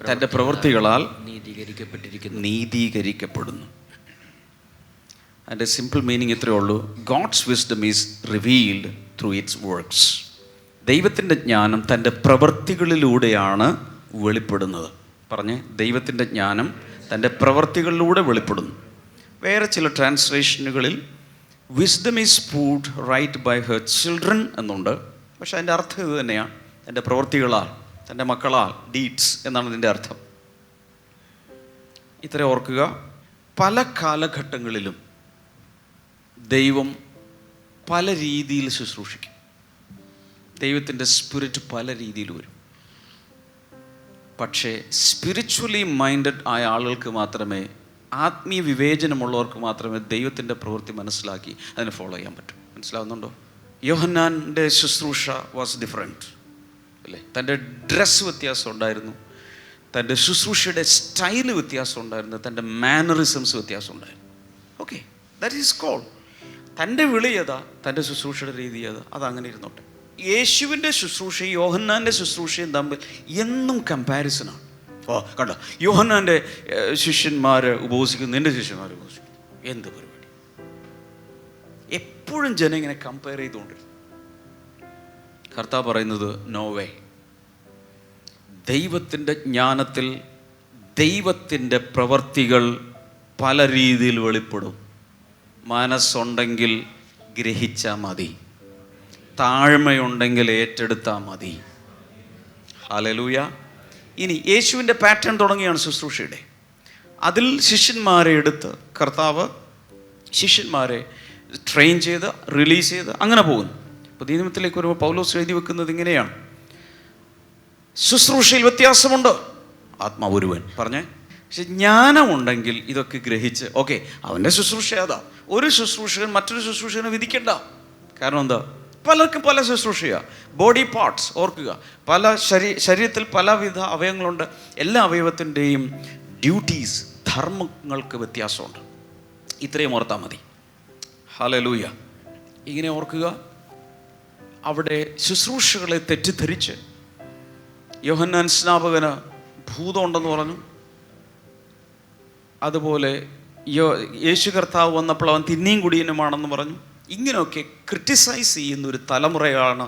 തൻ്റെ പ്രവൃത്തികളാൽ നീതീകരിക്കപ്പെടുന്നു. അതിൻ്റെ സിമ്പിൾ മീനിങ് ഇത്രയേ ഉള്ളൂ: God's wisdom is revealed through its works. ദൈവത്തിൻ്റെ ജ്ഞാനം തൻ്റെ പ്രവൃത്തികളിലൂടെയാണ് വെളിപ്പെടുന്നത്. പറഞ്ഞ്, ദൈവത്തിൻ്റെ ജ്ഞാനം തൻ്റെ പ്രവൃത്തികളിലൂടെ വെളിപ്പെടുന്നു. വേറെ ചില ട്രാൻസ്ലേഷനുകളിൽ wisdom is proved right by her children എന്നുണ്ട്. പക്ഷെ അതിൻ്റെ അർത്ഥം ഇത് തന്നെയാണ്, തൻ്റെ പ്രവൃത്തികളാൽ, തൻ്റെ മക്കളാൽ, ഡീഡ്സ് എന്നാണ് ഇതിൻ്റെ അർത്ഥം. ഇത്ര ഓർക്കുക, പല കാലഘട്ടങ്ങളിലും ദൈവം പല രീതിയിൽ ശുശ്രൂഷിക്കും. ദൈവത്തിൻ്റെ സ്പിരിറ്റ് പല രീതിയിൽ വരും. പക്ഷേ സ്പിരിച്വലി മൈൻഡഡ് ആയ ആളുകൾക്ക് മാത്രമേ, ആത്മീയ വിവേചനമുള്ളവർക്ക് മാത്രമേ ദൈവത്തിൻ്റെ പ്രവൃത്തി മനസ്സിലാക്കി അതിനെ ഫോളോ ചെയ്യാൻ പറ്റും. മനസ്സിലാവുന്നുണ്ടോ? യോഹന്നാൻ്റെ ശുശ്രൂഷ വാസ് ഡിഫറെൻറ്റ് അല്ലേ? തൻ്റെ ഡ്രസ്സ് വ്യത്യാസം ഉണ്ടായിരുന്നു, തൻ്റെ ശുശ്രൂഷയുടെ സ്റ്റൈല് വ്യത്യാസം ഉണ്ടായിരുന്നു, തൻ്റെ മാനറിസംസ് വ്യത്യാസം ഉണ്ടായിരുന്നു. Okay, that is call. തൻ്റെ വിളി ഏതാ, തൻ്റെ ശുശ്രൂഷയുടെ രീതി ഏതാ, അതങ്ങനെ ഇരുന്നോട്ടെ. യേശുവിൻ്റെ ശുശ്രൂഷയും യോഹന്നാൻ്റെ ശുശ്രൂഷയും തമ്മിൽ എന്നും കമ്പാരിസനാണ്. ഓ കണ്ടോ, യോഹന്നാൻ്റെ ശിഷ്യന്മാർ ഉപവസിക്കുന്നു, നിൻ്റെ ശിഷ്യന്മാർ ഉപവസിക്കുന്നു, എന്ത് പരിപാടി! എപ്പോഴും ജനം ഇങ്ങനെ കമ്പയർ ചെയ്തുകൊണ്ടിരുന്നു. കർത്താവ് പറയുന്നത് നോ വേ. ദൈവത്തിൻ്റെ ജ്ഞാനത്തിൽ ദൈവത്തിൻ്റെ പ്രവർത്തികൾ പല രീതിയിൽ വെളിപ്പെടും. മനസ്സുണ്ടെങ്കിൽ ഗ്രഹിച്ചാൽ മതി, താഴ്മയുണ്ടെങ്കിൽ ഏറ്റെടുത്താൽ മതി. ഹല്ലേലൂയ. ഇനി യേശുവിൻ്റെ പാറ്റേൺ തുടങ്ങിയാണ് ശുശ്രൂഷയുടെ. അതിൽ ശിഷ്യന്മാരെ എടുത്ത് കർത്താവ് ശിഷ്യന്മാരെ ട്രെയിൻ ചെയ്ത് റിലീസ് ചെയ്ത് അങ്ങനെ പോകുന്നു. പുതിയ നിയമത്തിലേക്ക് വരുമ്പോൾ പൗലോസ് എഴുതി വെക്കുന്നത് ഇങ്ങനെയാണ്: ശുശ്രൂഷയിൽ വ്യത്യാസമുണ്ട്, ആത്മാവ് ഒരുവൻ പറഞ്ഞേ. പക്ഷെ ജ്ഞാനമുണ്ടെങ്കിൽ ഇതൊക്കെ ഗ്രഹിച്ച് ഓക്കെ അവൻ്റെ ശുശ്രൂഷ ഏതാ. ഒരു ശുശ്രൂഷകൻ മറ്റൊരു ശുശ്രൂഷകനെ വിധിക്കണ്ട. കാരണം എന്താ, പലർക്കും പല ശുശ്രൂഷയാണ്. ബോഡി പാർട്സ് ഓർക്കുക, പല ശരീരത്തിൽ പലവിധ അവയവങ്ങളുണ്ട്. എല്ലാ അവയവത്തിൻ്റെയും ഡ്യൂട്ടീസ്, ധർമ്മങ്ങൾക്ക് വ്യത്യാസമുണ്ട്. ഇത്രയും ഓർത്താൽ മതി. ഹല്ലേലൂയ. ഇങ്ങനെ ഓർക്കുക. അവിടെ ശുശ്രൂഷകളെ തെറ്റിദ്ധരിച്ച് യോഹന്നാൻ സ്നാപകന് ഭൂതമുണ്ടെന്ന് പറഞ്ഞു. അതുപോലെ യേശു കർത്താവ് വന്നപ്പോൾ അവൻ തിന്നിയും കുടിയനുമാണെന്ന് പറഞ്ഞു. ഇങ്ങനെയൊക്കെ ക്രിട്ടിസൈസ് ചെയ്യുന്ന ഒരു തലമുറയാണ്.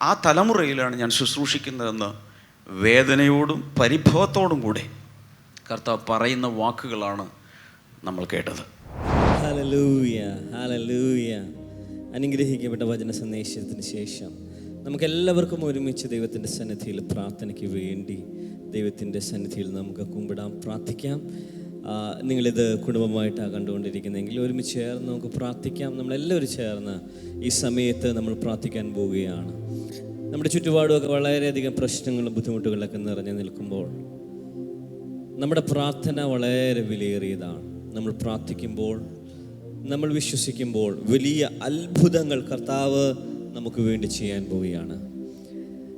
ആ തലമുറയിലാണ് ഞാൻ ശുശ്രൂഷിക്കുന്നതെന്ന് വേദനയോടും പരിഭവത്തോടും കൂടെ കർത്താവ് പറയുന്ന വാക്കുകളാണ് നമ്മൾ കേട്ടത്. Hallelujah, hallelujah. അനുഗ്രഹിക്കപ്പെട്ട വചന സന്ദേശത്തിന് ശേഷം നമുക്കെല്ലാവർക്കും ഒരുമിച്ച് ദൈവത്തിൻ്റെ സന്നിധിയിൽ പ്രാർത്ഥനയ്ക്ക് വേണ്ടി ദൈവത്തിൻ്റെ സന്നിധിയിൽ നമുക്ക് കുമ്പിടാം, പ്രാർത്ഥിക്കാം. നിങ്ങളിത് കുടുംബമായിട്ടാണ് കണ്ടുകൊണ്ടിരിക്കുന്നതെങ്കിൽ ഒരുമിച്ച് ചേർന്ന് നമുക്ക് പ്രാർത്ഥിക്കാം. നമ്മളെല്ലാവരും ചേർന്ന് ഈ സമയത്ത് നമ്മൾ പ്രാർത്ഥിക്കാൻ പോവുകയാണ്. നമ്മുടെ ചുറ്റുപാടുമൊക്കെ വളരെയധികം പ്രശ്നങ്ങളും ബുദ്ധിമുട്ടുകളൊക്കെ നിറഞ്ഞു നിൽക്കുമ്പോൾ നമ്മുടെ പ്രാർത്ഥന വളരെ വിലയേറിയതാണ്. നമ്മൾ പ്രാർത്ഥിക്കുമ്പോൾ, നമ്മൾ വിശ്വസിക്കുമ്പോൾ വലിയ അത്ഭുതങ്ങൾ കർത്താവ് നമുക്ക് വേണ്ടി ചെയ്യാൻ പോവുകയാണ്.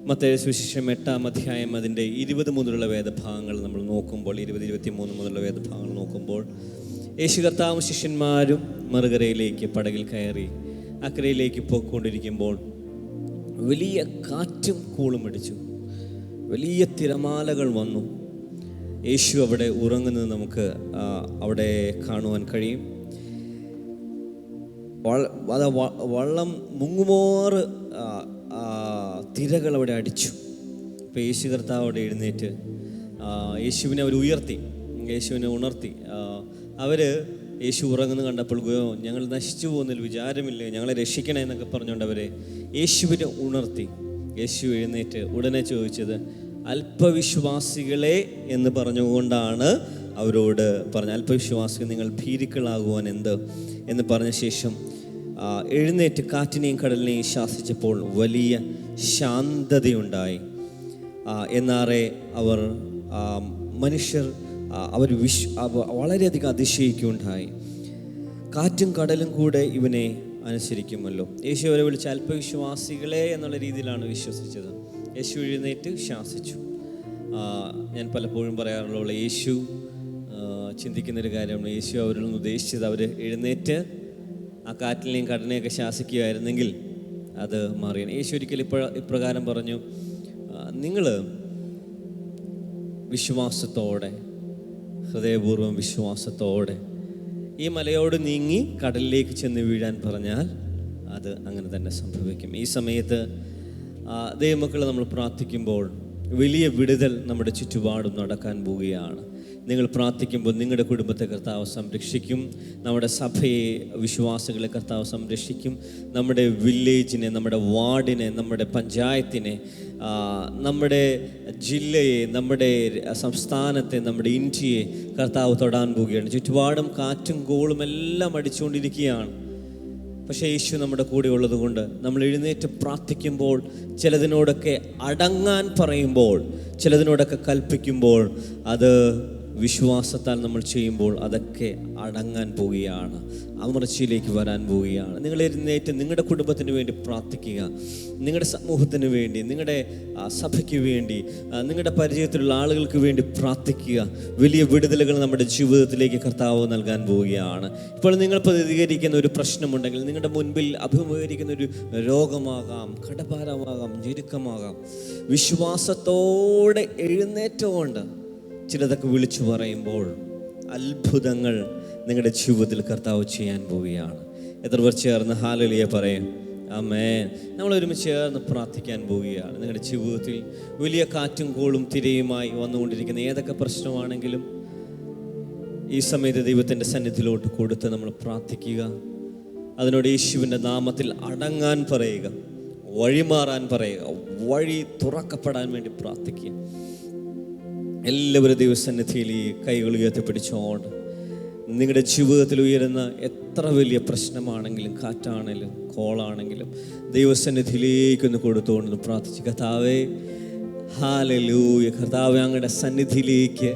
മത്തായി സുവിശേഷം 8-ാം അധ്യായം അതിൻ്റെ 20 മുതലുള്ള വേദഭാഗങ്ങൾ നമ്മൾ നോക്കുമ്പോൾ, 20-23 മുതലുള്ള വേദഭാഗങ്ങൾ നോക്കുമ്പോൾ, യേശു കർത്താവും ശിഷ്യന്മാരും മറുകരയിലേക്ക് പടകിൽ കയറി അക്കരയിലേക്ക് പോയിക്കൊണ്ടിരിക്കുമ്പോൾ വലിയ കാറ്റും കൂളും അടിച്ചു, വലിയ തിരമാലകൾ വന്നു. യേശു അവിടെ ഉറങ്ങുന്നത് നമുക്ക് അവിടെ കാണുവാൻ കഴിയും. വള്ളം മുങ്ങുമോറ് തിരകൾ അവിടെ അടിച്ചു. അപ്പോൾ യേശു കർത്താവ് അവിടെ എഴുന്നേറ്റ് യേശുവിനെ അവർ ഉയർത്തി, യേശുവിനെ ഉണർത്തി. അവർ യേശു ഉറങ്ങുന്നത് കണ്ടപ്പോൾ ഞങ്ങൾ നശിച്ചു പോകുന്നതിൽ വിചാരമില്ലേ, ഞങ്ങളെ രക്ഷിക്കണേ എന്നൊക്കെ പറഞ്ഞുകൊണ്ട് അവരെ യേശുവിനെ ഉണർത്തി. യേശു എഴുന്നേറ്റ് ഉടനെ ചോദിച്ചത് അല്പവിശ്വാസികളെ എന്ന് പറഞ്ഞുകൊണ്ടാണ് അവരോട് പറഞ്ഞ, അല്പവിശ്വാസികൾ നിങ്ങൾ ഭീരുക്കളാകുവാൻ എന്ത് എന്ന് പറഞ്ഞ ശേഷം എഴുന്നേറ്റ് കാറ്റിനെയും കടലിനെയും ശാസിച്ചപ്പോൾ വലിയ ശാന്തതയുണ്ടായി. എന്നാറെ അവർ മനുഷ്യർ അവർ വളരെയധികം അതിശയിക്കുകയുണ്ടായി. കാറ്റും കടലും കൂടെ ഇവനെ അനുസരിക്കുമല്ലോ. യേശു അവരെ വിളിച്ച അല്പവിശ്വാസികളെ എന്നുള്ള രീതിയിലാണ് വിശ്വസിച്ചത്. യേശു എഴുന്നേറ്റ് ശാസിച്ചു. ഞാൻ പലപ്പോഴും പറയാറുള്ള യേശു ചിന്തിക്കുന്നൊരു കാര്യമാണ്, യേശു അവരിൽ നിന്ന് ഉദ്ദേശിച്ചത് അവർ എഴുന്നേറ്റ് ആ കാറ്റിനെയും കടലിനെയൊക്കെ ശാസിക്കുകയായിരുന്നെങ്കിൽ അത് മാറിയാണ്. യേശു ഒരിക്കൽ ഇപ്രകാരം പറഞ്ഞു, നിങ്ങൾ വിശ്വാസത്തോടെ, ഹൃദയപൂർവ്വം വിശ്വാസത്തോടെ ഈ മലയോട് നീങ്ങി കടലിലേക്ക് ചെന്ന് വീഴാൻ പറഞ്ഞാൽ അത് അങ്ങനെ തന്നെ സംഭവിക്കും. ഈ സമയത്ത് ദൈവമക്കളെ നമ്മൾ പ്രാർത്ഥിക്കുമ്പോൾ വലിയ വിടുതൽ നമ്മുടെ ചുറ്റുപാടും നടക്കാൻ പോവുകയാണ്. നിങ്ങൾ പ്രാർത്ഥിക്കുമ്പോൾ നിങ്ങളുടെ കുടുംബത്തെ കർത്താവ് സംരക്ഷിക്കും, നമ്മുടെ സഭയെ, വിശ്വാസികളെ കർത്താവ് സംരക്ഷിക്കും, നമ്മുടെ വില്ലേജിനെ, നമ്മുടെ വാർഡിനെ, നമ്മുടെ പഞ്ചായത്തിനെ, നമ്മുടെ ജില്ലയെ, നമ്മുടെ സംസ്ഥാനത്തെ, നമ്മുടെ ഇന്ത്യയെ കർത്താവ് തൊടാൻ പോവുകയാണ്. ചുറ്റുപാടും കാറ്റും കോളും എല്ലാം അടിച്ചുകൊണ്ടിരിക്കുകയാണ്. പക്ഷേ യേശു നമ്മുടെ കൂടെ ഉള്ളത് കൊണ്ട് നമ്മൾ എഴുന്നേറ്റ് പ്രാർത്ഥിക്കുമ്പോൾ, ചിലതിനോടൊക്കെ അടങ്ങാൻ പറയുമ്പോൾ, ചിലതിനോടൊക്കെ കൽപ്പിക്കുമ്പോൾ, അത് വിശ്വാസത്താൽ നമ്മൾ ചെയ്യുമ്പോൾ അതൊക്കെ അടങ്ങാൻ പോവുകയാണ്, അമർച്ചയിലേക്ക് വരാൻ പോവുകയാണ്. നിങ്ങൾ എഴുന്നേറ്റ് നിങ്ങളുടെ കുടുംബത്തിന് വേണ്ടി പ്രാർത്ഥിക്കുക, നിങ്ങളുടെ സമൂഹത്തിന് വേണ്ടി, നിങ്ങളുടെ സഭയ്ക്ക് വേണ്ടി, നിങ്ങളുടെ പരിചയത്തിലുള്ള ആളുകൾക്ക് വേണ്ടി പ്രാർത്ഥിക്കുക. വലിയ വിടുതലുകൾ നമ്മുടെ ജീവിതത്തിലേക്ക് കർത്താവ് നൽകാൻ പോവുകയാണ്. ഇപ്പോൾ നിങ്ങൾ പ്രതികരിക്കുന്ന ഒരു പ്രശ്നമുണ്ടെങ്കിൽ, നിങ്ങളുടെ മുൻപിൽ അഭിമുഖീകരിക്കുന്ന ഒരു രോഗമാകാം, കടഭാരമാകാം, ഞെരുക്കമാകാം, വിശ്വാസത്തോടെ എഴുന്നേറ്റുകൊണ്ട് ചിലതൊക്കെ വിളിച്ചു പറയുമ്പോൾ അത്ഭുതങ്ങൾ നിങ്ങളുടെ ജീവിതത്തിൽ കർത്താവ് ചെയ്യാൻ പോവുകയാണ്. എത്ര പേർ ചേർന്ന് ഹല്ലേലൂയ പറയും? ആമേൻ. നമ്മൾ ഒരുമിച്ച് ചേർന്ന് പ്രാർത്ഥിക്കാൻ പോവുകയാണ്. നിങ്ങളുടെ ജീവിതത്തിൽ വലിയ കാറ്റും കോളും തിരയുമായി വന്നുകൊണ്ടിരിക്കുന്ന ഏതൊക്കെ പ്രശ്നമാണെങ്കിലും ഈ സമയത്ത് ദൈവത്തിൻ്റെ സന്നിധിയിലോട്ട് കൊടുത്ത് നമ്മൾ പ്രാർത്ഥിക്കുക. അതിനോട് യേശുവിൻ്റെ നാമത്തിൽ അടങ്ങാൻ പറയുക, വഴിമാറാൻ പറയുക, വഴി തുറക്കപ്പെടാൻ വേണ്ടി പ്രാർത്ഥിക്കുക. എല്ലാവരും ദൈവസന്നിധിയിൽ ഈ കൈകൾ ഉയർത്തിപ്പിടിച്ചോണ്ട് നിങ്ങളുടെ ജീവിതത്തിൽ ഉയരുന്ന എത്ര വലിയ പ്രശ്നമാണെങ്കിലും, കാറ്റാണെങ്കിലും കോളാണെങ്കിലും ദൈവസന്നിധിയിലേക്കൊന്ന് കൊടുത്തുകൊണ്ടൊന്ന് പ്രാർത്ഥിച്ചു. കർത്താവേ, ഹല്ലേലൂയ. കർത്താവേ, അങ്ങയുടെ സന്നിധിയിലേക്ക്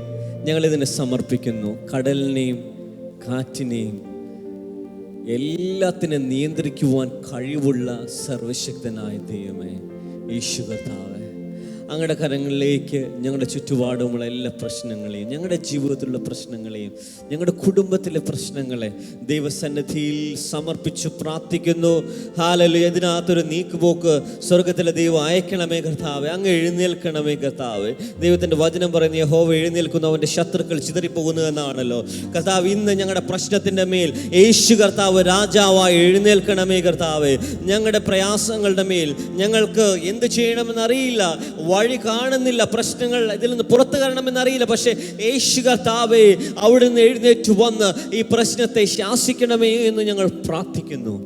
ഞങ്ങളിതിനെ സമർപ്പിക്കുന്നു. കടലിനെയും കാറ്റിനെയും എല്ലാത്തിനെയും നിയന്ത്രിക്കുവാൻ കഴിവുള്ള സർവശക്തനായ ദൈവമേ, യേശു കർത്താവേ, അങ്ങയുടെ കരങ്ങളിലേക്ക് ഞങ്ങളുടെ ചുറ്റുപാടുമുള്ള എല്ലാ പ്രശ്നങ്ങളെയും, ഞങ്ങളുടെ ജീവിതത്തിലുള്ള പ്രശ്നങ്ങളെയും, ഞങ്ങളുടെ കുടുംബത്തിലെ പ്രശ്നങ്ങളെ ദൈവസന്നിധിയിൽ സമർപ്പിച്ചു പ്രാർത്ഥിക്കുന്നു. ഹല്ലേലൂയ. ഇതിനകത്തൊരു നീക്കുപോക്ക് സ്വർഗത്തിലെ ദൈവം അയക്കണമേ കർത്താവേ. അങ്ങ് എഴുന്നേൽക്കണമേ കർത്താവേ. ദൈവത്തിൻ്റെ വചനം പറയുന്ന യഹോവ എഴുന്നേൽക്കുന്നു, അവൻ്റെ ശത്രുക്കൾ ചിതറിപ്പോകുന്നു എന്നാണല്ലോ. കർത്താവ്, ഇന്ന് ഞങ്ങളുടെ പ്രശ്നത്തിൻ്റെ മേൽ യേശു കർത്താവ് രാജാവായി എഴുന്നേൽക്കണമേ കർത്താവേ. ഞങ്ങളുടെ പ്രയാസങ്ങളുടെ മേൽ ഞങ്ങൾക്ക് എന്ത് ചെയ്യണമെന്നറിയില്ല, വഴി കാണുന്നില്ല, പ്രശ്നങ്ങൾ ഇതിൽ നിന്ന് പുറത്തു വരണമെന്നറിയില്ല. പക്ഷേ യേശു കർത്താവേ, അവിടുന്ന് എഴുന്നേറ്റ് വന്ന് ഈ പ്രശ്നത്തെ ശാസിക്കണമേ എന്ന് ഞങ്ങൾ പ്രാർത്ഥിക്കുന്നു.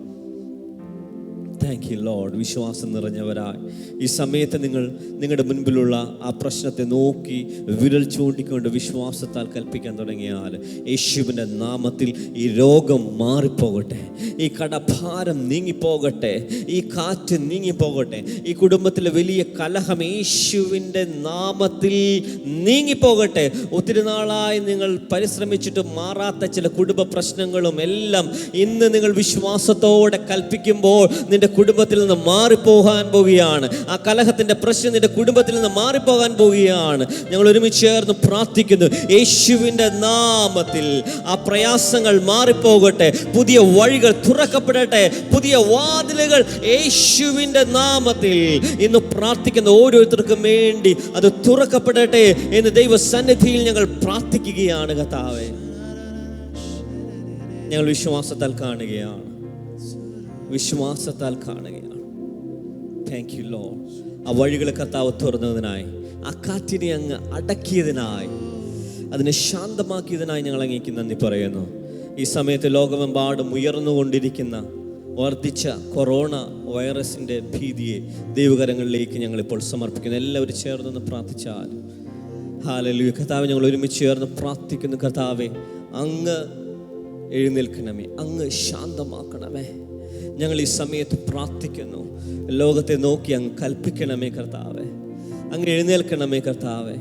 Thank you Lord. വിശ്വാസം നിറഞ്ഞവരായി ഈ സമയത്ത് നിങ്ങൾ നിങ്ങളുടെ മുൻപിലുള്ള ആ പ്രശ്നത്തെ നോക്കി വിരൽ ചൂണ്ടിക്കൊണ്ട് വിശ്വാസത്താൽ കൽപ്പിക്കാൻ തുടങ്ങിയാൽ യേശുവിൻ്റെ നാമത്തിൽ ഈ രോഗം മാറിപ്പോകട്ടെ, ഈ കടഭാരം നീങ്ങിപ്പോകട്ടെ, ഈ കാറ്റ് നീങ്ങിപ്പോകട്ടെ, ഈ കുടുംബത്തിലെ വലിയ കലഹം യേശുവിൻ്റെ നാമത്തിൽ നീങ്ങിപ്പോകട്ടെ. ഒത്തിരി നാളായി നിങ്ങൾ പരിശ്രമിച്ചിട്ട് മാറാത്ത ചില കുടുംബ പ്രശ്നങ്ങളും എല്ലാം ഇന്ന് നിങ്ങൾ വിശ്വാസത്തോടെ കൽപ്പിക്കുമ്പോൾ നിന്റെ കുടുംബത്തിൽ നിന്ന് മാറിപ്പോകാൻ പോവുകയാണ്. ആ കലഹത്തിന്റെ പ്രശ്നം നിന്റെ കുടുംബത്തിൽ നിന്ന് മാറിപ്പോകാൻ പോവുകയാണ്. ഞങ്ങൾ ഒരുമിച്ച് ചേർന്ന് പ്രാർത്ഥിക്കുന്നു. യേശുവിൻ്റെ നാമത്തിൽ ആ പ്രയാസങ്ങൾ മാറിപ്പോകട്ടെ, പുതിയ വഴികൾ തുറക്കപ്പെടട്ടെ, പുതിയ വാതിലുകൾ യേശുവിൻ്റെ നാമത്തിൽ ഇന്ന് പ്രാർത്ഥിക്കുന്ന ഓരോരുത്തർക്കും വേണ്ടി അത് തുറക്കപ്പെടട്ടെ എന്ന് ദൈവസന്നിധിയിൽ ഞങ്ങൾ പ്രാർത്ഥിക്കുകയാണ്. കർത്താവേ, ഞങ്ങൾ വിശ്വാസത്താൽ കാണുകയാണ്, വിശ്വാസത്താൽ കാണുകയാണ്. Thank you Lord. ആ വഴികളെ കർത്താവ് തുറന്നതിനായി, ആ കാറ്റിനെ അങ്ങ് അടക്കിയതിനായി, അതിനെ ശാന്തമാക്കിയതിനായി ഞങ്ങൾ അങ്ങേക്ക് നന്ദി പറയുന്നു. ഈ സമയത്ത് ലോകമെമ്പാടും ഉയർന്നുകൊണ്ടിരിക്കുന്ന വർദ്ധിച്ച കൊറോണ വൈറസിൻ്റെ ഭീതിയെ ദൈവകരങ്ങളിലേക്ക് ഞങ്ങളിപ്പോൾ സമർപ്പിക്കുന്നു. എല്ലാവരും ചേർന്നൊന്ന് പ്രാർത്ഥിച്ചാൽ. ഹല്ലേലൂയ. കർത്താവേ, ഞങ്ങൾ ഒരുമിച്ച് ചേർന്ന് പ്രാർത്ഥിക്കുന്നു. കർത്താവേ, അങ്ങ് എഴുന്നേൽക്കണമേ, അങ്ങ് ശാന്തമാക്കണമേ. ഞങ്ങൾ ഈ സമയത്ത് പ്രാർത്ഥിക്കുന്നു. ലോകത്തെ നോക്കി അങ്ങ് കൽപ്പിക്കണമേ കർത്താവേ, അങ്ങ് എഴുന്നേൽക്കണമേ കർത്താവേ,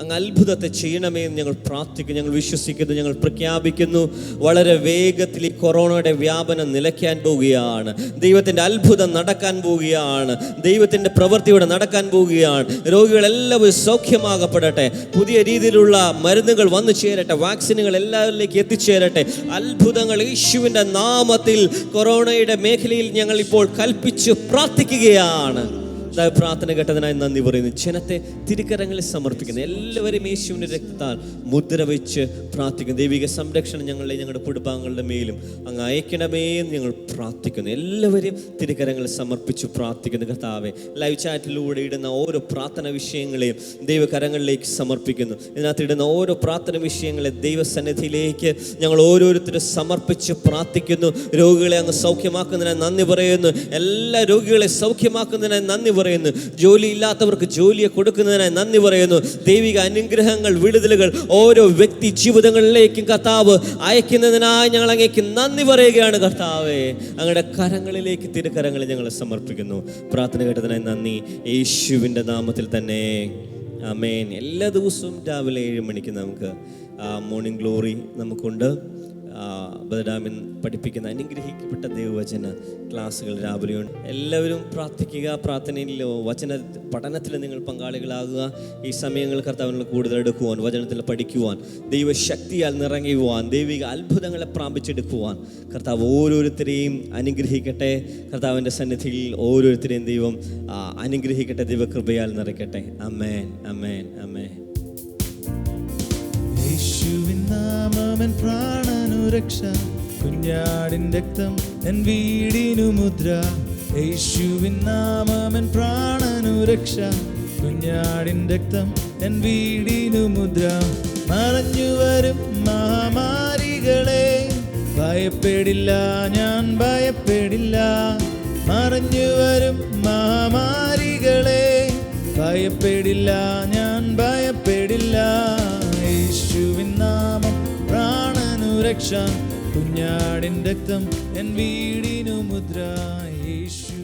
അങ്ങ് അത്ഭുതത്തെ ചെയ്യണമേ എന്ന് ഞങ്ങൾ പ്രാർത്ഥിക്കുന്നു. ഞങ്ങൾ വിശ്വസിക്കുന്നു, ഞങ്ങൾ പ്രഖ്യാപിക്കുന്നു. വളരെ വേഗത്തിൽ ഈ കൊറോണയുടെ വ്യാപനം നിലയ്ക്കാൻ പോവുകയാണ്. ദൈവത്തിൻ്റെ അത്ഭുതം നടക്കാൻ പോവുകയാണ്. ദൈവത്തിൻ്റെ പ്രവൃത്തിയോടെ നടക്കാൻ പോവുകയാണ്. രോഗികളെല്ലാവരും സൗഖ്യമാകപ്പെടട്ടെ. പുതിയ രീതിയിലുള്ള മരുന്നുകൾ വന്നു ചേരട്ടെ. വാക്സിനുകൾ എല്ലാവരിലേക്ക് എത്തിച്ചേരട്ടെ. അത്ഭുതങ്ങൾ യേശുവിൻ്റെ നാമത്തിൽ കൊറോണയുടെ മേഖലയിൽ ഞങ്ങൾ ഇപ്പോൾ കൽപ്പിച്ച് പ്രാർത്ഥിക്കുകയാണ്. പ്രാർത്ഥന കേട്ടതിനായി നന്ദി പറയുന്നു. ജനത്തെ തിരുക്കരങ്ങളിൽ സമർപ്പിക്കുന്നു. എല്ലാവരും യേശുവിൻ്റെ രക്തത്താൽ മുദ്ര വെച്ച് പ്രാർത്ഥിക്കുന്നു. ദൈവിക സംരക്ഷണം ഞങ്ങളുടെ കുടുംബാംഗങ്ങളുടെ മേലും അങ്ങ് അയക്കണമേ എന്ന് ഞങ്ങൾ പ്രാർത്ഥിക്കുന്നു. എല്ലാവരും തിരുക്കരങ്ങളിൽ സമർപ്പിച്ചു പ്രാർത്ഥിക്കുന്നു. കർത്താവേ, ലൈവ് ചാറ്റിലൂടെ ഇടുന്ന ഓരോ പ്രാർത്ഥന വിഷയങ്ങളെയും ദൈവകരങ്ങളിലേക്ക് സമർപ്പിക്കുന്നു. ഇതിനകത്ത് ഇടുന്ന ഓരോ പ്രാർത്ഥന വിഷയങ്ങളെ ദൈവസന്നിധിയിലേക്ക് ഞങ്ങൾ ഓരോരുത്തരും സമർപ്പിച്ച് പ്രാർത്ഥിക്കുന്നു. രോഗികളെ അങ്ങ് സൗഖ്യമാക്കുന്നതിനായി നന്ദി പറയുന്നു. എല്ലാ രോഗികളെ സൗഖ്യമാക്കുന്നതിനായി നന്ദി പറയുന്നു. ജോലിയില്ലാത്തവർക്ക് ജോലിയെ കൊടുക്കുന്നതിനായി നന്ദി പറയുന്നു. ദൈവിക അനുഗ്രഹങ്ങൾ, വിടുതലുകൾ ഓരോ വ്യക്തി ജീവിതങ്ങളിലേക്കും കർത്താവ് അയക്കുന്നതിനായി ഞങ്ങൾ അങ്ങേക്ക് നന്ദി പറയുകയാണ്. കർത്താവേ, അങ്ങയുടെ കരങ്ങളിലേക്ക് തിരുക്കരങ്ങളിൽ ഞങ്ങൾ സമർപ്പിക്കുന്നു. പ്രാർത്ഥന കേട്ടതിനായി നന്ദി, യേശുവിൻ്റെ നാമത്തിൽ തന്നെ ആമേൻ. എല്ലാ ദിവസവും രാവിലെ 7 മണിക്ക് നമുക്ക് മോർണിംഗ് ഗ്ലോറി നമുക്കുണ്ട്. ബദഡാമിൻ പഠിപ്പിക്കുന്ന അനുഗ്രഹിക്കപ്പെട്ട ദൈവവചന ക്ലാസ്സുകൾ രാവിലെയുണ്ട്. എല്ലാവരും പ്രാർത്ഥിക്കുക. പ്രാർത്ഥനയിൽ വചന പഠനത്തിൽ നിങ്ങൾ പങ്കാളികളാകുക. ഈ സമയങ്ങൾ കർത്താവിനെ കൂടുതൽ എടുക്കുവാൻ, വചനത്തിൽ പഠിക്കുവാൻ, ദൈവശക്തിയാൽ നിറങ്ങുവാൻ, ദൈവിക അത്ഭുതങ്ങളെ പ്രാപിച്ചെടുക്കുവാൻ കർത്താവ് ഓരോരുത്തരെയും അനുഗ്രഹിക്കട്ടെ. കർത്താവിൻ്റെ സന്നിധിയിൽ ഓരോരുത്തരെയും ദൈവം അനുഗ്രഹിക്കട്ടെ, ദൈവകൃപയാൽ നിറയ്ക്കട്ടെ. അമേൻ, അമേൻ, അമേൻ. യേശുവിൻ നാമമെൻ പ്രാണനുരക്ഷ, കുഞ്ഞാടിൻ രക്തം എൻ വീടിനു മുദ്ര. യേശുവിൻ നാമമെൻ പ്രാണനുരക്ഷ, കുഞ്ഞാടിൻ രക്തം എൻ വീടിനു മുദ്ര. മറഞ്ഞു വരും മഹാമാരികളെ ഭയപ്പെടില്ല, ഞാൻ ഭയപ്പെടില്ല. മറഞ്ഞു വരും മഹാമാരികളെ ഭയപ്പെടില്ല, ഞാൻ ഭയപ്പെടില്ല. യേശുവിൻ നാമം പ്രാണനുരക്ഷ, കുഞ്ഞാടിൻ രക്തം എൻ വീടിനു മുദ്ര. യേശു